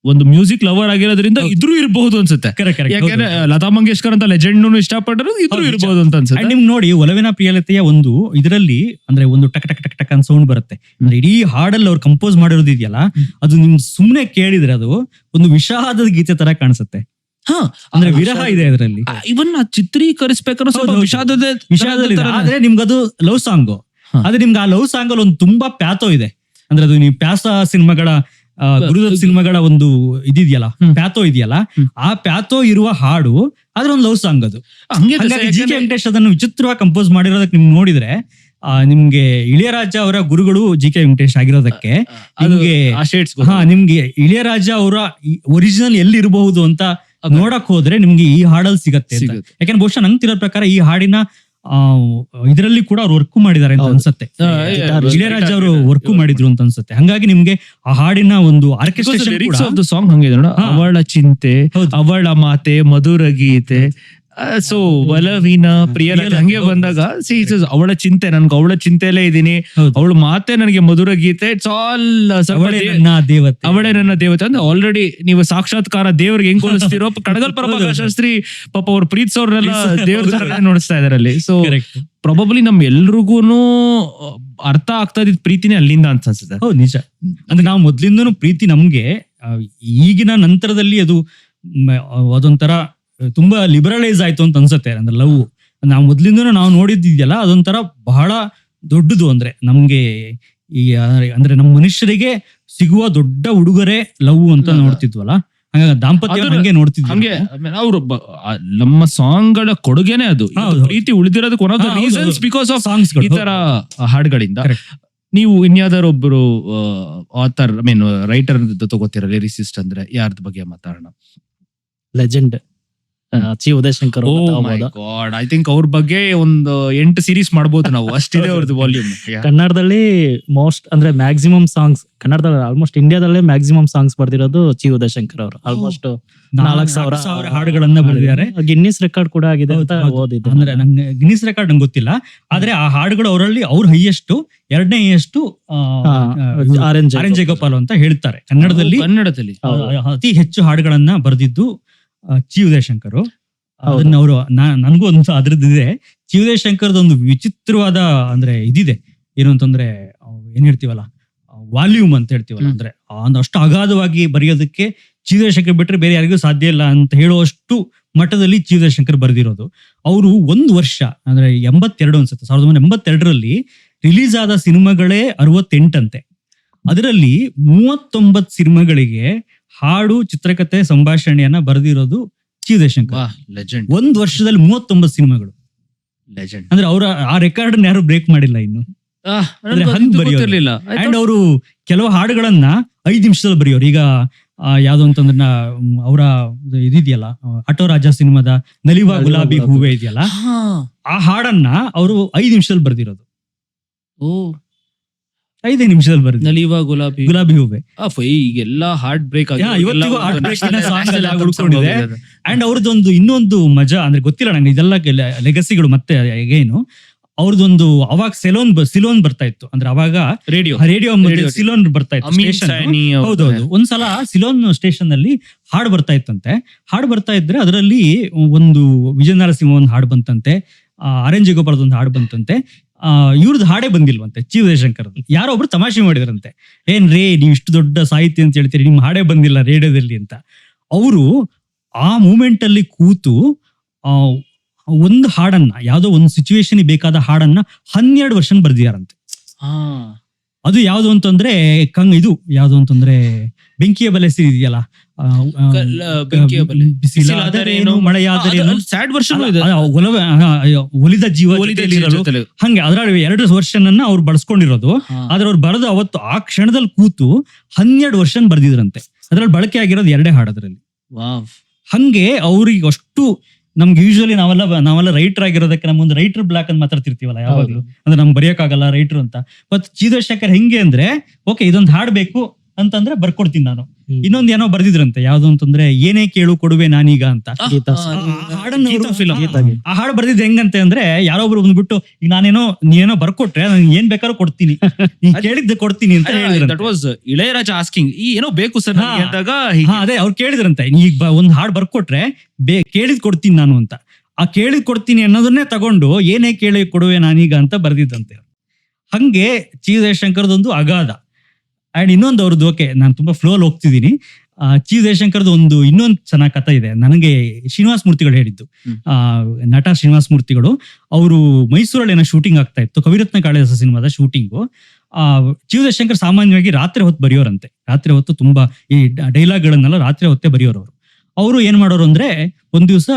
ಒಂದು ಮ್ಯೂಸಿಕ್ ಲವರ್ ಆಗಿರೋದ್ರಿಂದ ಇದ್ರೂ ಇರಬಹುದು ಅನ್ಸುತ್ತೆ. ಯಾಕಂದ್ರೆ ಲತಾ ಮಂಗೇಶ್ಕರ್ ಅಂತ ಲೆಜೆಂಡ್ ಇಷ್ಟಪಟ್ಟರು ಇದ್ರೂ ಇರಬಹುದು ಅಂತ ಅನ್ಸುತ್ತೆ. ನಿಮ್ಗೆ ನೋಡಿ, ಒಲವಿನ ಪ್ರಿಯಲತೆಯ ಒಂದು ಇದರಲ್ಲಿ ಅಂದ್ರೆ ಒಂದು ಟಕ್ ಟಕ್ ಟಕ್ ಟಕ್ ಅಂತ ಸೌಂಡ್ ಬರುತ್ತೆ. ಅಂದ್ರೆ ಇಡೀ ಹಾಡಲ್ಲಿ ಅವ್ರು ಕಂಪೋಸ್ ಮಾಡಿರೋದು ಇದೆಯಲ್ಲ, ಅದು ನಿಮ್ ಸುಮ್ನೆ ಕೇಳಿದ್ರೆ ಅದು ಒಂದು ವಿಷಾದದ ಗೀತೆ ತರ ಕಾಣಿಸುತ್ತೆ. ಅಂದ್ರೆ ವಿರಹ ಇದೆ ಅದರಲ್ಲಿ. ಇವನ್ನ ಚಿತ್ರೀಕರಿಸಬೇಕಾದ್ರೆ ಸ್ವಲ್ಪ ವಿಷಾದದಲ್ಲಿ, ಆದ್ರೆ ನಿಮ್ಗದು ಲವ್ ಸಾಂಗ್. ಆದ್ರೆ ನಿಮ್ಗೆ ಆ ಲವ್ ಸಾಂಗ್ ಅಲ್ಲಿ ಒಂದು ತುಂಬಾ ಪ್ಯಾಥೋ ಇದೆ. ಅಂದ್ರೆ ಅದು ನೀವು ಪ್ಯಾಸ ಸಿನಿಮಾಗಳ ಗುರುದತ್ ಸಿನಿಮಾಗಳ ಒಂದು ಇದಿದೆಯಲ್ಲ, ಪ್ಯಾಥೋ ಇದೆಯಲ್ಲ, ಆ ಪ್ಯಾಥೋ ಇರುವ ಹಾಡು ಆದ್ರೆ ಒಂದು ಲವ್ ಸಾಂಗ್ ಅದು. GK ವೆಂಕಟೇಶ್ ಅದನ್ನು ವಿಚಿತ್ರವಾಗಿ ಕಂಪೋಸ್ ಮಾಡಿರೋದಕ್ಕೆ ನಿಮ್ಗೆ ನೋಡಿದ್ರೆ, ನಿಮ್ಗೆ ಇಳಿಯರಾಜ ಅವರ ಗುರುಗಳು GK ವೆಂಕಟೇಶ್ ಆಗಿರೋದಕ್ಕೆ ನಿಮ್ಗೆ ಇಳಿಯರಾಜ ಅವರ ಒರಿಜಿನಲ್ ಎಲ್ಲಿ ಇರಬಹುದು ಅಂತ ನೋಡಕ್ ಹೋದ್ರೆ ನಿಮ್ಗೆ ಈ ಹಾಡಲ್ಲಿ ಸಿಗತ್ತೆ. ಯಾಕಂದ್ರೆ ಬಹುಶಃ ನಂಗೆ ತಿರೋ ಪ್ರಕಾರ ಈ ಹಾಡಿನ ಇದರಲ್ಲಿ ಕೂಡ ಅವ್ರು ವರ್ಕ್ ಮಾಡಿದ್ದಾರೆ ಅಂತ ಅನ್ಸುತ್ತೆ. ಇಳೆಯರಾಜ ಅವರು ವರ್ಕ್ ಮಾಡಿದ್ರು ಅಂತ ಅನ್ಸುತ್ತೆ. ಹಂಗಾಗಿ ನಿಮ್ಗೆ ಆ ಹಾಡಿನ ಒಂದು ಆರ್ಕೆಸ್ಟ್ರೇಷನ್ ಸಾಂಗ್ ಹಂಗಿದೆ ನೋಡ, ಅವಳ ಚಿಂತೆ, ಅವಳ ಮಾತೆ, ಮಧುರ ಗೀತೆ. ಸೊ ಒಲವಿನ ಪ್ರಿಯಲತೆ ಹಂಗೆ ಬಂದಾಗ ಅವಳ ಚಿಂತೆ, ನನ್ಗೆ ಅವಳ ಚಿಂತೆಯಲ್ಲೇ ಇದೀನಿ, ಅವಳ ಮಾತೆ ನನಗೆ ಮಧುರ ಗೀತೆ. ಇಟ್ಸ್ ಆಲ್ ಅವಳೇ ನನ್ನ ದೇವತೆ ಅಂದ್ರೆ ಆಲ್ರೆಡಿ ನೀವು ಸಾಕ್ಷಾತ್ಕಾರ ದೇವ್ರಿಗೆ ಹೆಂಗ್ ಹೋಲಿಸ್ತಿರೋ. ಕಣಗಲ್ ಪ್ರಭಾಕರ್ ಶಾಸ್ತ್ರಿ ಪಾಪ ಅವ್ರ ಪ್ರೀತಿಸೋರ್ನೆಲ್ಲ ದೇವ್ರ ನೋಡಿಸ್ತಾ ಇದಾರೆ ಅಲ್ಲಿ. ಸೊ ಪ್ರಾಬಬ್ಲಿ ನಮ್ ಎಲ್ರಿಗೂನು ಅರ್ಥ ಆಗ್ತಾ ಇದ್ದ ಪ್ರೀತಿನೇ ಅಲ್ಲಿಂದ ಅಂತ ಅನ್ಸುತ್ತೆ. ಹೌದು, ನಿಜ. ಅಂದ್ರೆ ನಾವು ಮೊದ್ಲಿಂದನೂ ಪ್ರೀತಿ ನಮ್ಗೆ ಈಗಿನ ನಂತರದಲ್ಲಿ ಅದೊಂಥರ ತುಂಬಾ ಲಿಬರಲೈಸ್ ಆಯ್ತು ಅಂತ ಅನ್ಸುತ್ತೆ. ಅಂದ್ರೆ ಲವ್ ನಾವು ಮೊದ್ಲಿಂದನೂ ನಾವು ನೋಡಿದ್ದಿದ್ಯಲ್ಲ, ಅದೊಂಥರ ಬಹಳ ದೊಡ್ಡದು. ಅಂದ್ರೆ ನಮ್ಗೆ ಈ ಅಂದ್ರೆ ನಮ್ಮ ಮನುಷ್ಯರಿಗೆ ಸಿಗುವ ದೊಡ್ಡ ಉಡುಗೊರೆ ಲವ್ ಅಂತ ನೋಡ್ತಿದ್ವಲ್ಲ, ಹಾಗಾಗಿ ದಾಂಪತ್ಯ ಹಂಗೆ ನೋಡ್ತಿದ್ವಿ. ಹಂಗೆ ಅವ್ರು ನಮ್ಮ ಸಾಂಗ್ ಗಳ ಕೊಡುಗೆನೆ ಅದು. ಪ್ರೀತಿ ಉಳಿದಿರೋದಕ್ಕೆ one of the reasons because of songs ಈ ತರ ಹಾಡುಗಳಿಂದ. ನೀವು ಇನ್ಯಾವ್ದಾರು ಒಬ್ರು ಆಥರ್ ರೈಟರ್ ತಗೋತೀರ, ಲಿರಿಸಿಸ್ಟ್ ಅಂದ್ರೆ ಯಾರ್ದ ಬಗ್ಗೆ ಮಾತಾಡೋಣ? Legend chi Udayashankar. I think ಅವ್ರ ಬಗ್ಗೆ ಒಂದು 8 ಸೀರೀಸ್ ಮಾಡ್ಬೋದು ನಾವು, ಅಷ್ಟಿದೆ ಅವ್ರದ್ದು ವಾಲ್ಯೂಮ್. ಕನ್ನಡದಲ್ಲಿ ಮೋಸ್ಟ್ ಅಂದ್ರೆ ಮ್ಯಾಕ್ಸಿಮಮ್ ಸಾಂಗ್ಸ್, ಕನ್ನಡದಲ್ಲಿ ಆಲ್ಮೋಸ್ಟ್ ಇಂಡಿಯಾದಲ್ಲೇ ಮ್ಯಾಕ್ಸಿಮಮ್ ಸಾಂಗ್ಸ್ ಬರ್ದಿರೋದು ಚಿ ಉದಯಶಂಕರ್ ಅವರು. ಆಲ್ಮೋಸ್ಟ್ 4,000 ಹಾಡುಗಳನ್ನ ಬರೆದಿದ್ದಾರೆ. ಗಿನ್ನಿಸ್ ರೆಕಾರ್ಡ್ ಕೂಡ ಆಗಿದೆ ಅಂತ ಓದಿದ್ದೆ. ಅಂದ್ರೆ ನಂಗೆ ಗಿನ್ನಿಸ್ ರೆಕಾರ್ಡ್ ನಂಗೆ ಗೊತ್ತಿಲ್ಲ, ಆದ್ರೆ ಆ ಹಾಡುಗಳು ಅವರಲ್ಲಿ ಅವ್ರ ಹೈಯೆಸ್ಟ್, ಎರಡನೇ ಹೈಯೆಸ್ಟ್ ಆರ್ ಎನ್ ಜಯಗೋಪಾಲ್ ಅಂತ ಹೇಳ್ತಾರೆ. ಕನ್ನಡದಲ್ಲಿ ಅತಿ ಹೆಚ್ಚು ಹಾಡುಗಳನ್ನ ಬರೆದಿದ್ದು ಚಿ ಉದಯಶಂಕರ್. ಅದನ್ನ ಅವರು ನನ್ಗೂ ಒಂದು ಅದ್ರದ್ದಿದೆ. ಚಿ ಉದಯಶಂಕರ್ದ ಒಂದು ವಿಚಿತ್ರವಾದ ಅಂದ್ರೆ ಇದಿದೆ, ಏನು ಅಂತಂದ್ರೆ ಏನ್ ಹೇಳ್ತೀವಲ್ಲ, ವಾಲ್ಯೂಮ್ ಅಂತ ಹೇಳ್ತೀವಲ್ಲ, ಅಂದ್ರೆ ಅಷ್ಟು ಅಗಾಧವಾಗಿ ಬರೆಯೋದಕ್ಕೆ ಚಿ ಉದಯಶಂಕರ್ ಬಿಟ್ರೆ ಬೇರೆ ಯಾರಿಗೂ ಸಾಧ್ಯ ಇಲ್ಲ ಅಂತ ಹೇಳುವಷ್ಟು ಮಟ್ಟದಲ್ಲಿ ಚಿ ಉದಯಶಂಕರ್ ಬರೆದಿರೋದು. ಅವರು 1 ವರ್ಷ ಅಂದ್ರೆ 82 ಅನ್ಸುತ್ತೆ, 1982ರಲ್ಲಿ ರಿಲೀಸ್ ಆದ ಸಿನಿಮಾಗಳೇ 68 ಅಂತೆ. ಅದರಲ್ಲಿ 39 ಸಿನಿಮಾಗಳಿಗೆ ಹಾಡು, ಚಿತ್ರಕಥೆ, ಸಂಭಾಷಣೆಯನ್ನ ಬರೆದಿರೋದು ಚಿ ಉದಯಶಂಕರ್. 1 ವರ್ಷದಲ್ಲಿ 39 ಸಿನಿಮಾಗಳು. ಅಂದ್ರೆ ಅವರ ಆ ರೆಕಾರ್ಡ್ ಯಾರು ಬ್ರೇಕ್ ಮಾಡಿಲ್ಲ ಇನ್ನು. ಅಂಡ್ ಅವರು ಕೆಲವು ಹಾಡುಗಳನ್ನ 5 ನಿಮಿಷದಲ್ಲಿ ಬರೆಯೋರು. ಈಗ ಯಾವ್ದು ಅಂತಂದ್ರೆ ಅವರ ಇದಿದೆಯಲ್ಲ, ಆಟೋ ರಾಜ ಸಿನಿಮಾದ ನಲಿವಾ ಗುಲಾಬಿ ಹೂವೆ ಇದೆಯಲ್ಲ, ಆ ಹಾಡನ್ನ ಅವರು 5 ನಿಮಿಷದಲ್ಲಿ ಬರ್ದಿರೋದು. ಓ 5 ನಿಮಿಷದಲ್ಲಿ ಬರೆದಿದ್ದು ನಲಿವಾ ಗುಲಾಬಿ ಗುಲಾಬಿ ಹೂವೆ. ಈಗೆಲ್ಲ ಹಾರ್ಟ್ ಬ್ರೇಕ್ ಇವತ್ತಿಗೂ heart break ನ songs ಎಲ್ಲ ಉಳ್ಕೊಂಡಿದೆ. ಅಂಡ್ ಅವ್ರದ್ದೊಂದು ಇನ್ನೊಂದು ಮಜಾ ಅಂದ್ರೆ ಗೊತ್ತಿಲ್ಲ ನಂಗೆ ಇದೆಲ್ಲ ಲೆಗಸಿಗಳು ಮತ್ತೆ ಏನು ಅವ್ರದ್ದೊಂದು ಅವಾಗ ಸಿಲೋನ್ ಬರ್ತಾ ಇತ್ತು ಅಂದ್ರೆ ಅವಾಗ ರೇಡಿಯೋ ಸಿಲೋನ್ ಬರ್ತಾ ಇತ್ತು ಸ್ಟೇಷನ್. ಹೌದೌದು. ಒಂದ್ಸಲ ಸಿಲೋನ್ ಸ್ಟೇಷನ್ ಅಲ್ಲಿ ಹಾಡು ಬರ್ತಾ ಇತ್ತಂತೆ. ಹಾಡು ಬರ್ತಾ ಇದ್ರೆ ಅದರಲ್ಲಿ ಒಂದು ವಿಜಯ ನರಸಿಂಹ ಒಂದು ಹಾಡು ಬಂತಂತೆ, ಆರ್ ಎನ್ ಜಯಗೋಪಾಲದ ಒಂದು ಹಾಡು ಬಂತಂತೆ. ಇವ್ರದ್ದು ಹಾಡೇ ಬಂದಿಲ್ವಂತೆ, ಚಿ ಉದಯಶಂಕರ್. ಯಾರೋ ಒಬ್ರು ತಮಾಷೆ ಮಾಡಿದ್ರಂತೆ, ಏನ್ರೇ ನೀವು ಇಷ್ಟು ದೊಡ್ಡ ಸಾಹಿತಿ ಅಂತ ಹೇಳ್ತೀರಿ, ನಿಮ್ ಹಾಡೇ ಬಂದಿಲ್ಲ ರೇಡಿಯೋದಲ್ಲಿ ಅಂತ. ಅವರು ಆ ಮೂಮೆಂಟ್ ಅಲ್ಲಿ ಕೂತು ಒಂದು ಹಾಡನ್ನ, ಯಾವ್ದೋ ಒಂದು ಸಿಚುವೇಶನ್ ಬೇಕಾದ ಹಾಡನ್ನ 12 ವರ್ಷ ಬರ್ದಿದಾರಂತೆ. ಅದು ಯಾವ್ದು ಅಂತಂದ್ರೆ ಇದು ಯಾವ್ದು ಅಂತಂದ್ರೆ ಬೆಂಕಿಯ ಬಲೆ ಇದೆಯಲ್ಲ, ಬಿಸಿಲಾದರೇನು ಮಳೆಯಾದರೇನು, ಒಲಿದ ಜೀವ ಹಂಗೆ ಅದರ 2 ವರ್ಷನ್ ಅವ್ರು ಬಳಸ್ಕೊಂಡಿರೋದು. ಆದ್ರೆ ಅವ್ರು ಬರೆದು ಅವತ್ತು ಆ ಕ್ಷಣದಲ್ಲಿ ಕೂತು 12 ವರ್ಷ ಬರ್ದಿದ್ರಂತೆ. ಅದ್ರಲ್ಲಿ ಬಳಕೆ ಆಗಿರೋದು 2 ಹಾಡು ಅದ್ರಲ್ಲಿ. ಹಂಗೆ ಅವ್ರಿಗೆ ಅಷ್ಟು ನಮ್ಗೆ ಯೂಶುವಲಿ ನಾವೆಲ್ಲ ರೈಟರ್ ಆಗಿರೋದಕ್ಕೆ ನಮ್ಗೊಂದು ರೈಟರ್ ಬ್ಲಾಕ್ ಅಂತ ಮಾತಾಡ್ತಿರ್ತೀವಲ್ಲ ಯಾವಾಗ್ಲೂ, ಅಂದ್ರೆ ನಮ್ಗೆ ಬರೆಯೋಕ್ಕಾಗಲ್ಲ ರೈಟರ್ ಅಂತ. ಬಟ್ ಚಿ ಉದಯಶಂಕರ್ ಹೆಂಗೆ ಅಂದ್ರೆ, ಓಕೆ ಇದೊಂದು ಹಾಡ್ ಬೇಕು ಅಂತಂದ್ರೆ ಬರ್ಕೊಡ್ತೀನಿ ನಾನು. ಇನ್ನೊಂದ್ ಏನೋ ಬರ್ದಿದ್ರಂತೆ, ಯಾವ್ದು ಅಂತಂದ್ರೆ ಏನೇ ಕೇಳು ಕೊಡುವೆ ನಾನೀಗ ಅಂತ. ಆ ಹಾಡು ಬರ್ದಿದ್ ಹೆಂಗಂತೆ ಅಂದ್ರೆ, ಯಾರೊಬ್ರು ಬಂದ್ಬಿಟ್ಟು ಈಗ ನೀನೇನೋ ಬರ್ಕೊಟ್ರೆ ನಾನು ಏನ್ ಬೇಕಾದ್ರೂ ಕೊಡ್ತೀನಿ, ನೀನ್ ಕೇಳಿದ್ದೆ ಕೊಡ್ತೀನಿ ಅಂತ ಹೇಳಿದ್ರು. ಇಳೆಯರಾಜ ಆಸ್ಕಿಂಗ್ ಏನೋ ಬೇಕು ಸರ್ ಅಂದಾಗ ಅದೇ ಅವ್ರು ಕೇಳಿದ್ರಂತೆ, ಈಗ ಒಂದ್ ಹಾಡು ಬರ್ಕೊಟ್ರೆ ಕೇಳಿದ್ ಕೊಡ್ತೀನಿ ನಾನು ಅಂತ. ಆ ಕೇಳಿದ್ ಕೊಡ್ತೀನಿ ಅನ್ನೋದನ್ನೇ ತಗೊಂಡು ಏನೇ ಕೇಳಿ ಕೊಡುವೆ ನಾನೀಗ ಅಂತ ಬರ್ದಿದ್ದಂತೆ. ಹಂಗೆ ಚಿ ಉದಯಶಂಕರ್ದೊಂದು ಅಗಾಧ. ಅಂಡ್ ಇನ್ನೊಂದು ಅವ್ರದ್ದು, ಓಕೆ ನಾನು ತುಂಬಾ ಫ್ಲೋ ಅಲ್ಲಿ ಹೋಗ್ತಿದ್ದೀನಿ, ಚಿ ಉದಯಶಂಕರ್ದು ಇನ್ನೊಂದು ಚೆನ್ನಾಗಿ ಕಥೆ ಇದೆ ನನಗೆ. ಶ್ರೀನಿವಾಸ ಮೂರ್ತಿಗಳು ಹೇಳಿದ್ದು, ನಟ ಶ್ರೀನಿವಾಸ ಮೂರ್ತಿಗಳು ಅವರು ಮೈಸೂರಲ್ಲಿ ಏನೋ ಶೂಟಿಂಗ್ ಆಗ್ತಾ ಇತ್ತು, ಕವಿರತ್ನ ಕಾಳಿದಾಸ ಸಿನಿಮಾದ ಶೂಟಿಂಗು. ಚಿ ಉದಯಶಂಕರ್ ಸಾಮಾನ್ಯವಾಗಿ ರಾತ್ರಿ ಹೊತ್ತು ಬರೆಯೋರಂತೆ. ರಾತ್ರಿ ಹೊತ್ತು ತುಂಬಾ ಈ ಡೈಲಾಗ್ಗಳನ್ನೆಲ್ಲ ರಾತ್ರಿ ಹೊತ್ತೇ ಬರೆಯೋರು. ಅವರು ಏನ್ ಮಾಡೋರು ಅಂದ್ರೆ, ಒಂದ್ ದಿವಸ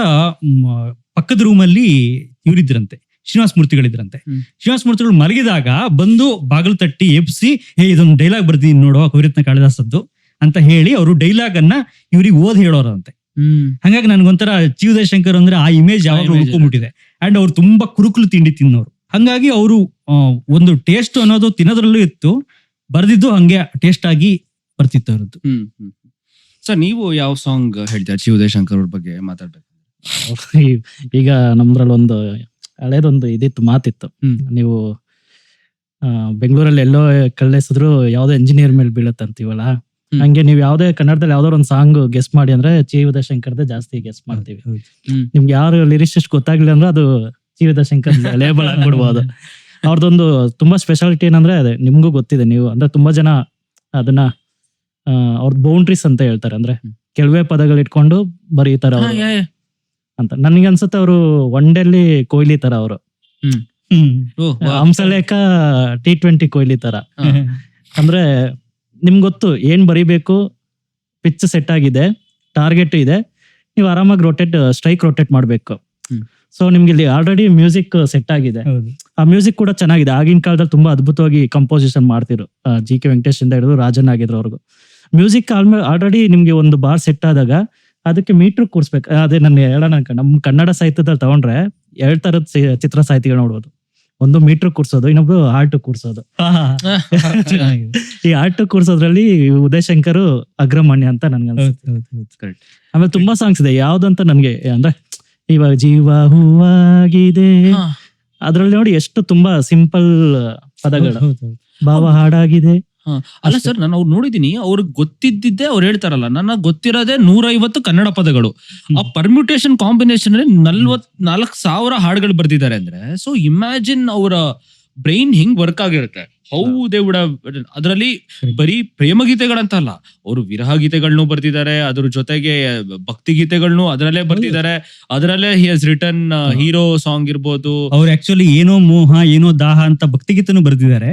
ಪಕ್ಕದ ರೂಮಲ್ಲಿ ಇವರಿದ್ರಂತೆ, ಶ್ರೀನಿವಾಸ ಮೂರ್ತಿಗಳಿದ್ರಂತೆ. ಶ್ರೀನಿವಾಸ ಮೂರ್ತಿಗಳು ಮಲಗಿದಾಗ ಬಂದು ಬಾಗಿಲು ತಟ್ಟಿ ಎಬ್ಸಿ, ಇದೊಂದು ಡೈಲಾಗ್ ಬರ್ದಿದ್ದೀನಿ ನೋಡುವ ಕವಿರತ್ನ ಕಾಳಿದಾಸದ್ದು ಅಂತ ಹೇಳಿ ಅವರು ಡೈಲಾಗ್ ಅನ್ನ ಇವ್ರಿಗೆ ಓದ್ ಹೇಳೋರಂತೆ. ಹಂಗಾಗಿ ನನ್ಗೊಂಥರ ಚಿ ಉದಯಶಂಕರ್ ಅಂದ್ರೆ ಆ ಇಮೇಜ್ ಯಾವಾಗ್ಲೂ ಉಳ್ಕೊಂಡ್ಬಿಟ್ಟಿದೆ. ಅಂಡ್ ಅವ್ರು ತುಂಬಾ ಕುರುಕುಲು ತಿಂಡಿ ತಿನ್ನೋರು. ಹಂಗಾಗಿ ಅವರು ಒಂದು ಟೇಸ್ಟ್ ಅನ್ನೋದು ತಿನ್ನೋದ್ರಲ್ಲೂ ಇತ್ತು, ಬರ್ದಿದ್ದು ಹಂಗೆ ಟೇಸ್ಟ್ ಆಗಿ ಬರ್ತಿತ್ತು ಅವ್ರದ್ದು. ಸರ್ ನೀವು ಯಾವ ಸಾಂಗ್ ಹೇಳ್ತೀರಾ ಚಿ ಉದಯಶಂಕರ್ ಅವ್ರ ಬಗ್ಗೆ ಮಾತಾಡ್ಬೇಕು? ಈಗ ನಮ್ದ್ರಲ್ಲಿ ಒಂದು ಹಳೇದೊಂದು ಇದಿತ್ತು, ಮಾತಿತ್ತು, ನೀವು ಬೆಂಗಳೂರಲ್ಲಿ ಎಲ್ಲೋ ಕಳ್ಳೆಸಿದ್ರು ಯಾವ್ದೋ ಇಂಜಿನಿಯರ್ ಮೇಲೆ ಬೀಳತ್ತಂತೀವಲ್ಲ, ಹಂಗೆ ನೀವು ಯಾವ್ದೇ ಕನ್ನಡದಲ್ಲಿ ಯಾವ್ದೋ ಒಂದು ಸಾಂಗ್ ಗೆಸ್ ಮಾಡಿ ಅಂದ್ರೆ ಚಿ ಉದಯಶಂಕರ್ದೇ ಜಾಸ್ತಿ ಗೆಸ್ ಮಾಡ್ತೀವಿ. ನಿಮ್ಗೆ ಯಾರು ಲಿರಿಸಿಸ್ಟ್ ಗೊತ್ತಾಗ್ಲಿಲ್ಲ ಅಂದ್ರೆ ಅದು ಚಿ ಉದಯಶಂಕರ್ ಲೇಬಲ್ ಆಗ್ಬಿಡ್ಬೋದು. ಅವ್ರದ್ದೊಂದು ತುಂಬಾ ಸ್ಪೆಷಾಲಿಟಿ ಏನಂದ್ರೆ, ಅದೇ ನಿಮ್ಗೂ ಗೊತ್ತಿದೆ, ನೀವು ಅಂದ್ರೆ ತುಂಬಾ ಜನ ಅದನ್ನ ಅವ್ರದ್ದು ಬೌಂಡ್ರೀಸ್ ಅಂತ ಹೇಳ್ತಾರೆ, ಅಂದ್ರೆ ಕೆಲವೇ ಪದಗಳು ಇಟ್ಕೊಂಡು ಬರೀತಾರ ಅಂತ. ನನಗೆ ಅನ್ಸುತ್ತೆ ಅವರು ಒನ್ ಡೇಲಿ ಕೊಹ್ಲಿ ತರ, ಅವರು ಹಂಸಲೇಖ T20 ಕೊಹ್ಲಿ ತರ. ಅಂದ್ರೆ ನಿಮ್ಗೆ ಗೊತ್ತು ಏನ್ ಬರಿಬೇಕು, ಪಿಚ್ ಸೆಟ್ ಆಗಿದೆ, ಟಾರ್ಗೆಟ್ ಇದೆ, ನೀವು ಆರಾಮಾಗಿ ಸ್ಟ್ರೈಕ್ ರೊಟೇಟ್ ಮಾಡ್ಬೇಕು. ಸೊ ನಿಮ್ಗೆ ಇಲ್ಲಿ ಆಲ್ರೆಡಿ ಮ್ಯೂಸಿಕ್ ಸೆಟ್ ಆಗಿದೆ, ಆ ಮ್ಯೂಸಿಕ್ ಕೂಡ ಚೆನ್ನಾಗಿದೆ. ಆಗಿನ ಕಾಲದಲ್ಲಿ ತುಂಬಾ ಅದ್ಭುತವಾಗಿ ಕಂಪೋಸಿಷನ್ ಮಾಡ್ತಿರು, ಜಿ ಕೆ ವೆಂಕಟೇಶ್ ಇಂದ ಹಿಡಿದು ರಾಜನ್ ಆಗಿದ್ರು ಅವ್ರಿಗೂ. ಮ್ಯೂಸಿಕ್ ಆಲ್ರೆಡಿ ನಿಮ್ಗೆ ಒಂದು ಬಾರ್ ಸೆಟ್ ಆದಾಗ ಅದಕ್ಕೆ ಮೀಟ್ರ್ ಕೂರ್ಸ್ಬೇಕು. ಅದೇ ನಾನು ಹೇಳೋಣ, ನಮ್ ಕನ್ನಡ ಸಾಹಿತ್ಯದಲ್ಲಿ ತಗೊಂಡ್ರೆ 2 ತರದ ಚಿತ್ರ ಸಾಹಿತಿಗಳು ನೋಡ್ಬೋದು. ಒಂದು ಮೀಟ್ರ್ ಕೂರ್ಸೋದು, ಇನ್ನೊಬ್ರು ಹಾರ್ಟ್ ಕೂರ್ಸೋದು. ಈ ಹಾರ್ಟ್ ಕೂರ್ಸೋದ್ರಲ್ಲಿ ಉದಯಶಂಕರ್ ಅಗ್ರಮಾನ್ಯ ಅಂತ ನನ್ಗೆ ಅನ್ಸುತ್ತೆ. ಆಮೇಲೆ ತುಂಬಾ ಸಾಂಗ್ಸ್ ಇದೆ, ಯಾವ್ದಂತ ನನ್ಗೆ ಅಂದ್ರೆ ಇವಾಗ ಜೀವ ಹೂವಾಗಿದೆ, ಅದ್ರಲ್ಲಿ ನೋಡಿ ಎಷ್ಟು ತುಂಬಾ ಸಿಂಪಲ್ ಪದಗಳು, ಭಾವ ಹಾಡಾಗಿದೆ. ಅಲ್ಲ ಸರ್, ನಾನು ಅವ್ರು ನೋಡಿದೀನಿ, ಅವ್ರಿಗೆ ಗೊತ್ತಿದ್ದಿದ್ದೆ ಅವ್ರು ಹೇಳ್ತಾರಲ್ಲ, ನನಗೆ ಗೊತ್ತಿರೋದೇ 150 ಕನ್ನಡ ಪದಗಳು. ಆ ಪರ್ಮ್ಯೂಟೇಷನ್ ಕಾಂಬಿನೇಷನ್ ಅಲ್ಲಿ 44,000 ಹಾಡುಗಳು ಬರ್ದಿದ್ದಾರೆ ಅಂದ್ರೆ, ಸೊ ಇಮ್ಯಾಜಿನ್ ಅವರ ಬ್ರೈನ್ ಹೆಂಗ್ ವರ್ಕ್ ಆಗಿರುತ್ತೆ. ಹೌ ದೇ ವುಡ್ ಹ್ಯಾವ್, ಅದರಲ್ಲಿ ಬರೀ ಪ್ರೇಮ ಗೀತೆಗಳಂತ ಅಲ್ಲ, ಅವರು ವಿರಹ ಗೀತೆಗಳನ್ನೂ ಬರ್ತಿದ್ದಾರೆ, ಅದ್ರ ಜೊತೆಗೆ ಭಕ್ತಿ ಗೀತೆಗಳನ್ನೂ ಅದರಲ್ಲೇ ಬರ್ತಿದ್ದಾರೆ. ಅದರಲ್ಲೇ he has return hero song ಇರ್ಬೋದು. ಅವ್ರು ಆಕ್ಚುಲಿ ಏನೋ ಮೋಹ ಏನೋ ದಾಹ ಅಂತ ಭಕ್ತಿ ಗೀತನೂ ಬರ್ದಿದ್ದಾರೆ,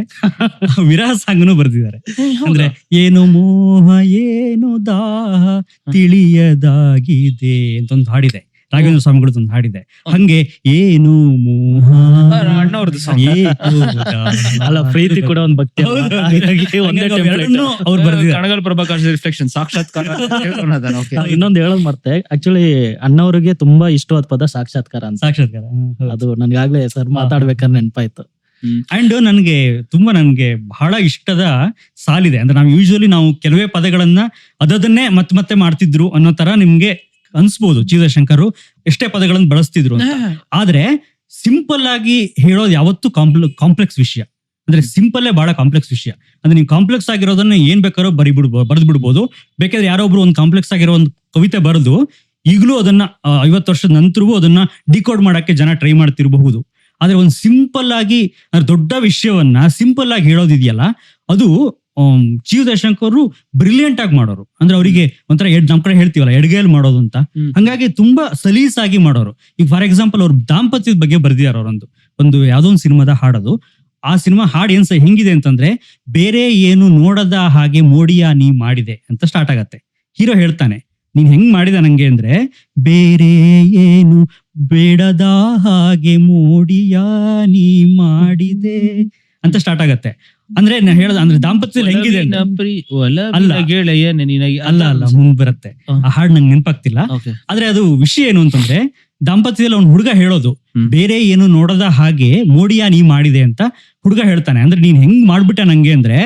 ವಿರಹ ಸಾಂಗ್ನು ಬರ್ದಿದ್ದಾರೆ. ಅಂದ್ರೆ ಏನೋ ಮೋಹ ಏನೋ ದಾಹ ತಿಳಿಯದಾಗಿದೆ ಅಂತ ಒಂದು ಹಾಡಿದೆ, ರಾಘವೇಂದ್ರ ಸ್ವಾಮಿಗಳದ್ದು ಒಂದು ಹಾಡಿದೆ. ಹಂಗೆ ಏನು ಮೋಹ ಅಲ್ಲ, ಪ್ರೀತಿ ಕೂಡ ಒಂದು ಭಕ್ತಿ. ಅವ್ರು ಬರ್ದಿದ್ದಾರೆ. ಕಣಗಲ್ ಪ್ರಭಾಕರ್ ರಿಫ್ಲೆಕ್ಷನ್, ಸಾಕ್ಷಾತ್ಕಾರ. ಇನ್ನೊಂದು ಹೇಳೋದು ಮರ್ತೆ, ಆಕ್ಚುಲಿ ಅಣ್ಣವ್ರಿಗೆ ತುಂಬಾ ಇಷ್ಟವಾದ ಪದ ಸಾಕ್ಷಾತ್ಕಾರ ಅಂತ. ಸಾಕ್ಷಾತ್ಕಾರ ಅದು ನನ್ಗಾಗ್ಲೇ ಸರ್ ಮಾತಾಡ್ಬೇಕಾದ್ರೆ ನೆನಪಾಯ್ತು. ಅಂಡ್ ನನ್ಗೆ ಬಹಳ ಇಷ್ಟದ ಸಾಲಿದೆ. ಅಂದ್ರೆ ನಾವು ಕೆಲವೇ ಪದಗಳನ್ನ ಅದನ್ನೇ ಮತ್ತೆ ಮಾಡ್ತಿದ್ರು ಅನ್ನೋ ತರ ನಿಮ್ಗೆ ಅನ್ಸ್ಬೋದು. ಜೀವಶಂಕರ್ ಎಷ್ಟೇ ಪದಗಳನ್ನು ಬಳಸ್ತಿದ್ರು ಅಂತ. ಆದ್ರೆ ಸಿಂಪಲ್ ಆಗಿ ಹೇಳೋದು ಯಾವತ್ತೂ ಕಾಂಪ್ಲೆಕ್ಸ್ ವಿಷಯ. ಅಂದ್ರೆ ಸಿಂಪಲ್ಲೇ ಬಹಳ ಕಾಂಪ್ಲೆಕ್ಸ್ ವಿಷಯ. ಅಂದ್ರೆ ನೀವು ಕಾಂಪ್ಲೆಕ್ಸ್ ಆಗಿರೋದನ್ನ ಏನ್ ಬೇಕಾದ್ರೂ ಬರೆದು ಬಿಡ್ಬೋದು. ಬೇಕಾದ್ರೆ ಯಾರೋ ಒಬ್ರು ಒಂದು ಕಾಂಪ್ಲೆಕ್ಸ್ ಆಗಿರೋ ಒಂದು ಕವಿತೆ ಬರೆದು ಈಗಲೂ ಅದನ್ನ 50 ವರ್ಷದ ನಂತರವೂ ಅದನ್ನ ಡಿಕೋಡ್ ಮಾಡಕ್ಕೆ ಜನ ಟ್ರೈ ಮಾಡ್ತಿರಬಹುದು. ಆದ್ರೆ ಒಂದು ಸಿಂಪಲ್ ಆಗಿ ದೊಡ್ಡ ವಿಷಯವನ್ನ ಸಿಂಪಲ್ ಆಗಿ ಹೇಳೋದಿದೆಯಲ್ಲ, ಅದು ಜೀವಶಂಕರ್ ಬ್ರಿಲಿಯಂಟ್ ಆಗಿ ಮಾಡೋರು. ಅಂದ್ರೆ ಅವರಿಗೆ ಒಂಥರ ನಮ್ ಕಡೆ ಹೇಳ್ತೀವಲ್ಲ ಎಡ್ಗೇಲ್ ಮಾಡೋದು ಅಂತ, ಹಂಗಾಗಿ ತುಂಬಾ ಸಲೀಸಾಗಿ ಮಾಡೋರು. ಈಗ ಫಾರ್ ಎಕ್ಸಾಂಪಲ್ ಅವ್ರ ದಾಂಪತ್ಯದ ಬಗ್ಗೆ ಬರ್ದಿದ್ದಾರೆ ಒಂದು ಯಾವ್ದೋ ಒಂದು ಸಿನಿಮಾದ ಹಾಡೋದು. ಆ ಸಿನಿಮಾ ಹಾಡು ಹೆಂಗಿದೆ ಅಂತಂದ್ರೆ, ಬೇರೆ ಏನು ನೋಡದ ಹಾಗೆ ಮೋಡಿಯಾ ನೀ ಮಾಡಿದೆ ಅಂತ ಸ್ಟಾರ್ಟ್ ಆಗತ್ತೆ. ಹೀರೋ ಹೇಳ್ತಾನೆ, ನೀನ್ ಹೆಂಗ್ ಮಾಡಿದ ನಂಗೆ ಅಂದ್ರೆ, ಬೇರೆ ಏನು ಬೇಡದ ಹಾಗೆ ಮೋಡಿಯಾ ನೀ ಮಾಡಿದೆ ಅಂತ ಸ್ಟಾರ್ಟ್ ಆಗತ್ತೆ. ಅಂದ್ರೆ ನಾ ಹೇಳೋದು ಅಂದ್ರೆ ದಾಂಪತ್ಯದಲ್ಲಿ ಹೆಂಗಿದೆ ಅಲ್ಲ ಮುಂದ್ ಬರುತ್ತೆ. ಆ ಹಾಡು ನಂಗೆ ನೆನಪಾಗ್ತಿಲ್ಲ. ಆದ್ರೆ ಅದು ವಿಷಯ ಏನು ಅಂತಂದ್ರೆ, ದಾಂಪತ್ಯದಲ್ಲಿ ಅವ್ನು ಹುಡುಗ ಹೇಳೋದು, ಬೇರೆ ಏನು ನೋಡದ ಹಾಗೆ ಮೋಡಿಯಾ ನೀ ಮಾಡಿದೆ ಅಂತ ಹುಡುಗ ಹೇಳ್ತಾನೆ. ಅಂದ್ರೆ ನೀನ್ ಹೆಂಗ್ ಮಾಡ್ಬಿಟ್ಟೆ ನಂಗೆ ಅಂದ್ರೆ,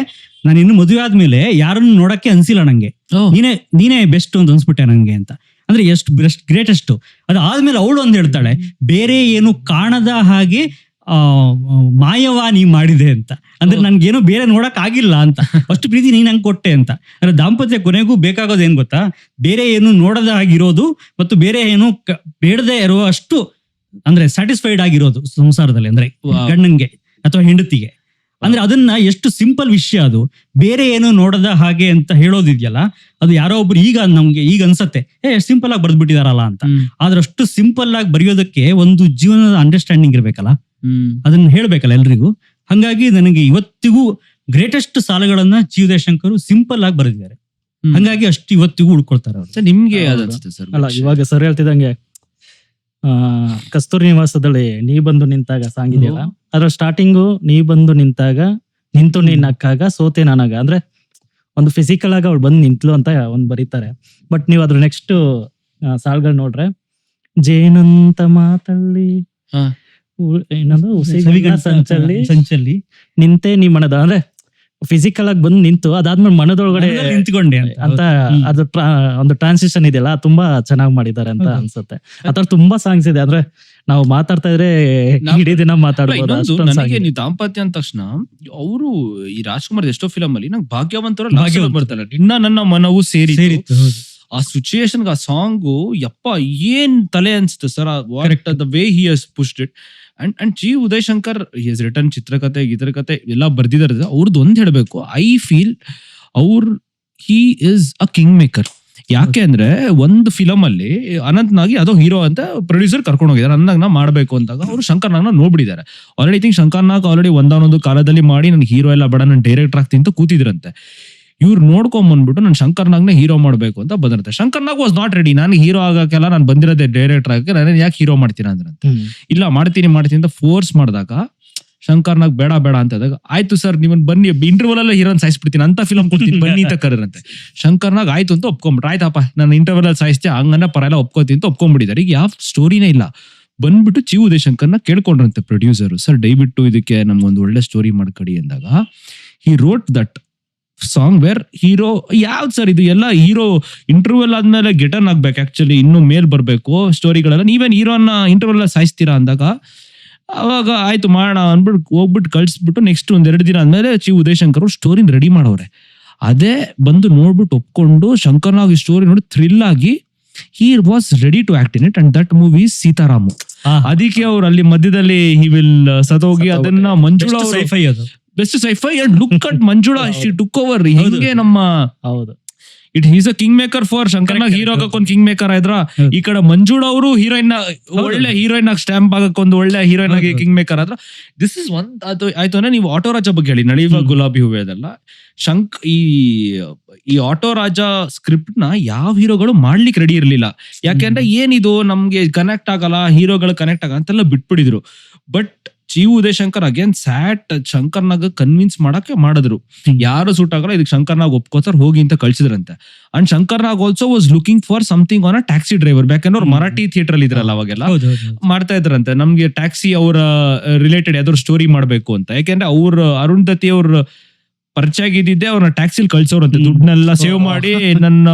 ನಾನು ಇನ್ನು ಮದುವೆ ಆದ್ಮೇಲೆ ಯಾರನ್ನು ನೋಡಕ್ಕೆ ಅನ್ಸಿಲ್ಲ ನಂಗೆ, ನೀನೇ ಬೆಸ್ಟ್ ಅಂತ ಅನ್ಸ್ಬಿಟ್ಟೆ ನಂಗೆ ಅಂತ. ಅಂದ್ರೆ ಎಷ್ಟು ಗ್ರೇಟೆಸ್ಟ್. ಅದು ಆದ್ಮೇಲೆ ಅವಳು ಒಂದ್ ಹೇಳ್ತಾಳೆ, ಬೇರೆ ಏನು ಕಾಣದ ಹಾಗೆ ಮಾಯವಾ ನೀ ಮಾಡಿದೆ ಅಂತ. ಅಂದ್ರೆ ನನ್ಗೇನು ಬೇರೆ ನೋಡಕ್ ಆಗಿಲ್ಲ ಅಂತ, ಅಷ್ಟು ಪ್ರೀತಿ ನೀನ್ ನಂಗೆ ಕೊಟ್ಟೆ ಅಂತ. ಅಂದ್ರೆ ದಾಂಪತ್ಯ ಕೊನೆಗೂ ಬೇಕಾಗೋದು ಏನ್ ಗೊತ್ತಾ, ಬೇರೆ ಏನು ನೋಡದ ಆಗಿರೋದು ಮತ್ತು ಬೇರೆ ಏನು ಬೇಡದೆ ಇರುವ ಅಷ್ಟು ಅಂದ್ರೆ ಸ್ಯಾಟಿಸ್ಫೈಡ್ ಆಗಿರೋದು ಸಂಸಾರದಲ್ಲಿ, ಅಂದ್ರೆ ಗಂಡನ್ಗೆ ಅಥವಾ ಹೆಂಡತಿಗೆ. ಅಂದ್ರೆ ಅದನ್ನ ಎಷ್ಟು ಸಿಂಪಲ್ ವಿಷಯ ಅದು. ಬೇರೆ ಏನು ನೋಡದ ಹಾಗೆ ಅಂತ ಹೇಳೋದಿದ್ಯಲ್ಲ, ಅದು ಯಾರೋ ಒಬ್ರು ನಮ್ಗೆ ಈಗ ಅನ್ಸತ್ತೆ ಸಿಂಪಲ್ ಆಗಿ ಬರ್ದ್ಬಿಟ್ಟಿದಾರಲ್ಲ ಅಂತ. ಆದ್ರೆ ಅಷ್ಟು ಸಿಂಪಲ್ ಆಗಿ ಬರೆಯೋದಕ್ಕೆ ಒಂದು ಜೀವನದ ಅಂಡರ್ಸ್ಟ್ಯಾಂಡಿಂಗ್ ಇರ್ಬೇಕಲ್ಲ, ಅದನ್ನ ಹೇಳ್ಬೇಕಲ್ಲ ಎಲ್ರಿಗೂ. ಹಂಗಾಗಿ ನನಗೆ ಇವತ್ತಿಗೂ ಗ್ರೇಟೆಸ್ಟ್ ಸಾಲುಗಳನ್ನ ಜೀವಶಂಕರ್ ಸಿಂಪಲ್ ಆಗಿ ಬರೆದಿದ್ದಾರೆ. ಹಂಗಾಗಿ ಅಷ್ಟು ಇವತ್ತಿಗೂ ಉಳ್ಕೊಳ್ತಾರೆ ಅವ್ರು. ನಿಮ್ಗೆ ಅಲ್ಲ, ಇವಾಗ ಸರ್ ಹೇಳ್ತಿದಂಗೆ ಕಸ್ತೂರಿ ನಿವಾಸದಲ್ಲಿ ನೀ ಬಂದು ನಿಂತಾಗ ಸಾಂಗ್ ಇದೆಯಲ್ಲ, ಅದ್ರ ಸ್ಟಾರ್ಟಿಂಗು ನೀ ಬಂದು ನಿಂತಾಗ ನಿಂತು ನೀನ್ ನಕ್ಕಾಗ ಸೋತೆ ನಾನಾಗ, ಅಂದ್ರೆ ಒಂದು ಫಿಸಿಕಲ್ ಆಗಿ ಅವ್ಳು ಬಂದು ನಿಂತ್ಲು ಅಂತ ಒಂದ್ ಬರೀತಾರೆ. ಬಟ್ ನೀವು ಅದ್ರ ನೆಕ್ಸ್ಟ್ ಸಾಲ್ಗಳು ನೋಡ್ರೆ, ಜೇನಂತ ಮಾತಲ್ಲಿ ಏನದು ಸಂಚಲ್ಲಿ ನಿಂತೆ ನೀ ಮನದ, ಅಂದ್ರೆ ಫಿಸಿಕಲ್ ಆಗಿ ಬಂದು ನಿಂತು ಅದಾದ್ಮೇಲೆ ಮನದೊಳಗಡೆ ನಿಂತ್ಕೊಂಡೆ ಅಂತ ಅದು ಒಂದು ಟ್ರಾನ್ಸಿಷನ್ ಇದೆಯಲ್ಲ, ತುಂಬಾ ಚೆನ್ನಾಗಿ ಮಾಡಿದ್ದಾರೆ ಅಂತ ಅನ್ಸುತ್ತೆ. ಆತರ ತುಂಬಾ ಸಾಂಗ್ಸ್ ಇದೆ. ಅಂದ್ರೆ ನಾವು ಮಾತಾಡ್ತಾ ಇದ್ರೆ ಇಡೀ ದಿನ ಮಾತಾಡ್ಬೋದು. ನನಗೆ ನೀವು ದಾಂಪತ್ಯ ಅಂದ ತಕ್ಷಣ ಅವರು ಈ ರಾಜ್ಕುಮಾರ್ ಎಷ್ಟೋ ಫಿಲಮ್ ಅಲ್ಲಿ ನಂಗೆ ಭಾಗ್ಯವಂತರ ಬರ್ತಾರೆ, ನಿನ್ನ ನನ್ನ ಮನವು ಸೇರಿ ಆ ಸಿಚುಯೇಷನ್ ಆ ಸಾಂಗು ಯಪ್ಪ ಏನ್ ತಲೆ ಅನ್ಸುತ್ತೆ sir. What the way he has pushed it. And G Udayashankar he written ಚಿತ್ರಕಥೆ ಗೀತರಕಥೆ ಎಲ್ಲ ಬರ್ದಿದ್ದಾರೆ. ಅವ್ರದ್ದು ಒಂದ್ ಹೇಳ್ಬೇಕು, I feel he is a king maker. ಯಾಕೆ ಅಂದ್ರೆ ಒಂದು ಫಿಲಮ್ ಅಲ್ಲಿ ಅನಂತ್ನಾಗಿ ಅದೋ ಹೀರೋ ಅಂತ ಪ್ರೊಡ್ಯೂಸರ್ ಕರ್ಕೊಂಡು ಹೋಗಿದ್ದಾರೆ. ಅನಂತ್ನಾಗ್ನ ಮಾಡ್ಬೇಕು ಅಂದಾಗ ಅವರು ಶಂಕರ್ನಾಗ್ನ ನೋಡ್ಬಿಟ್ಟಿದ್ದಾರೆ ಆಲ್ರೆಡಿ. ಥಿಂಕ್ ಶಂಕರ್ನಾಗ್ ಆಲ್ರೆಡಿ ಒಂದೊಂದು ಕಾಲದಲ್ಲಿ ಮಾಡಿ ನನ್ಗೆ ಹೀರೋ ಎಲ್ಲ ಬೇಡ, ನಾನು ಡೈರೆಕ್ಟರ್ ಆಗ್ತೀನಿ ಅಂತ ಕೂತಿದ್ರಂತೆ. ಇವ್ರು ನೋಡ್ಕೊಂಡ್ ಬಂದ್ಬಿಟ್ಟು ನಾನು ಶಂಕರ್ನಾಗ್ನ ಹೀರೋ ಮಾಡ್ಬೇಕು ಅಂತ ಬಂದಿರುತ್ತೆ. ಶಂಕರ್ನಾಗ್ ವಾಸ್ ನಾಟ್ ರೆಡಿ, ನಾನು ಹೀರೋ ಆಗಕ್ಕೆಲ್ಲ ನಾನು ಬಂದಿರೋದೇ ಡೈರೆಕ್ಟರ್ ಆಗಕ್ಕೆ, ನಾನು ಯಾಕೆ ಹೀರೋ ಮಾಡ್ತೀರಾ ಅಂದ್ರಂತೆ. ಇಲ್ಲ ಮಾಡ್ತೀನಿ ಅಂತ ಫೋರ್ಸ್ ಮಾಡಿದಾಗ ಶಂಕರ್ನಾಗ್ ಬೇಡ ಅಂತ ಹೇಳಿದಾಗ, ಆಯ್ತು ಸರ್ ನೀವನ್ ಬನ್ನಿ ಇಂಟರ್ವಲ್ ಅಲ್ಲ ಹೀರೋನ್ ಸಾಯಿಸ್ಬಿಡ್ತೀನಿ ಅಂತ ಫಿಲಮ್ ಕೊಡ್ತೀನಿ ಬನ್ನಿ ಅಂತ ಕರೆರಂತೆ. ಶಂಕರ್ನಾಗ್ ಆಯ್ತು ಅಂತ ಒಪ್ಕೊಂಡ್ಬಿಟ್ರೆ, ಆಯ್ತಪ್ಪ ನಾನು ಇಂಟರ್ವಲ್ ಅಲ್ಲಿ ಸಾಯಿಸ್ತೆ ಹಂಗನ್ನ ಪರ ಎಲ್ಲ ಒಪ್ಕೋತೀನಿ ಅಂತ ಒಪ್ಕೊಂಡ್ಬಿಟ್ಟಿದ್ದಾರೆ. ಈಗ ಯಾವ ಸ್ಟೋರಿನೇ ಇಲ್ಲ. ಬಂದ್ಬಿಟ್ಟು ಜಿ ಉದಯಶಂಕರ್ನ ಕೇಳ್ಕೊಂಡ್ರಂತೆ ಪ್ರೊಡ್ಯೂಸರ್, ಸರ್ ದಯವಿಟ್ಟು ಇದಕ್ಕೆ ನಮ್ಗೊಂದು ಒಳ್ಳೆ ಸ್ಟೋರಿ ಮಾಡ್ಕೊಡಿ ಅಂದಾಗ he wrote that song where hero ಯಾವ್ದು ಸರ್ ಇದು ಎಲ್ಲ ಹೀರೋ ಇಂಟರ್ವಲ್ ಆದ್ಮೇಲೆ ಗೆಟನ್ ಆಗ್ಬೇಕು, ಆಕ್ಚುಲಿ ಇನ್ನು ಮೇಲ್ ಬರ್ಬೇಕು ಸ್ಟೋರಿಗಳೆಲ್ಲ, ನೀವೇನ್ ಹೀರೋನ ಇಂಟರ್ವಲ್ ಸಾಯಿಸ್ತೀರಾ ಅಂದಾಗ ಅವಾಗ ಆಯ್ತು ಮಾಡೋಣ ಅಂದ್ಬಿಟ್ಟು ಹೋಗ್ಬಿಟ್ಟು ಕಳ್ಸ್ಬಿಟ್ಟು ನೆಕ್ಸ್ಟ್ ಒಂದೆರಡು ದಿನ ಆದ್ಮೇಲೆ ಜಿ ಉದಯಶಂಕರ್ ಸ್ಟೋರಿನ ರೆಡಿ ಮಾಡೋರೆ. ಅದೇ ಬಂದು ನೋಡ್ಬಿಟ್ಟು ಒಪ್ಕೊಂಡು ಶಂಕರ್ನಾಗ್ ಈ ಸ್ಟೋರಿ ನೋಡಿ ಥ್ರಿಲ್ ಆಗಿ he was ready to act in it and that movie is Sitaram. ಅದಕ್ಕೆ ಅವ್ರು ಅಲ್ಲಿ ಮಧ್ಯದಲ್ಲಿ he will ಸತೋಗಿ ಅದನ್ನ Manjula best sci fi and look at Manjula she took over. ಹಿಂಗೆ ನಮ್ಮ is a king maker for Shankar Nag hero ಆಗಕ್ಕೊಂದು ಕಿಂಗ್ ಮೇಕರ್ ಆಯ್ದ್ರ, ಈ ಕಡೆ ಮಂಜುಳಾ ಅವರು ಹೀರೋಯಿನ್ ಒಳ್ಳೆ ಹೀರೋಯಿನ್ ಆಗಿ ಸ್ಟ್ಯಾಂಪ್ ಆಗಕ್ಕೊಂದು ಒಳ್ಳೆ ಹೀರೋಯಿನ್ ಆಗಿ ಕಿಂಗ್ ಮೇಕರ್ ಆದ್ರ. ದಿಸ್ ಇಸ್ ಒನ್ ಆಯ್ತು ಅಂದ್ರೆ ನೀವು ಆಟೋ ರಾಜ ಬಗ್ಗೆ ಹೇಳಿ, ನಳಿವ ಗುಲಾಬಿ ಹೂವೆ ಅದೆಲ್ಲ ಈ ಆಟೋ ರಾಜ ಸ್ಕ್ರಿಪ್ಟ್ ನ ಯಾವ ಹೀರೋಗಳು ಮಾಡ್ಲಿಕ್ಕೆ ರೆಡಿ ಇರ್ಲಿಲ್ಲ. ಯಾಕೆಂದ್ರೆ ಏನಿದು ನಮ್ಗೆ ಕನೆಕ್ಟ್ ಆಗಲ್ಲ, ಹೀರೋಗಳು ಕನೆಕ್ಟ್ ಆಗಲ್ಲ ಅಂತೆಲ್ಲ ಬಿಟ್ಬಿಡಿದ್ರು. But Chi Udayashankar again sat Shankar Nag convince ಮಾಡಕ್ಕೆ ಮಾಡಿದ್ರು, ಯಾರು ಸೂಟ್ ಆಗಲ್ಲ ಇದಕ್ಕೆ ಶಂಕರ್ನಾಗ್ ಒಪ್ಕೋತಾರ ಹೋಗಿ ಅಂತ ಕಳ್ಸಿದ್ರಂತೆ. And Shankar Nag also was looking for something on a taxi driver, ಯಾಕಂದ್ರೆ ಅವ್ರು ಮರಾಠಿ ಥಿಯೇಟರ್ ಅಲ್ಲಿ ಇದ್ರಲ್ಲ ಅವಾಗೆಲ್ಲ ಮಾಡ್ತಾ ಇದ್ರಂತೆ, ನಮ್ಗೆ ಟ್ಯಾಕ್ಸಿ ಅವರ ರಿಲೇಟೆಡ್ ಯಾವ್ದಾದ್ರು ಸ್ಟೋರಿ ಮಾಡ್ಬೇಕು ಅಂತ. ಯಾಕೆಂದ್ರೆ ಅವ್ರ ಅರುಂಧತಿ ಅವ್ರ ಪರಿಚಯ ಆಗಿದ್ದೆ ಅವ್ರನ್ನ ಟ್ಯಾಕ್ಸಿಲ್ ಕಳ್ಸೋರಂತೆ, ದುಡ್ಡನ್ನೆಲ್ಲ ಸೇವ್ ಮಾಡಿ ನನ್ನ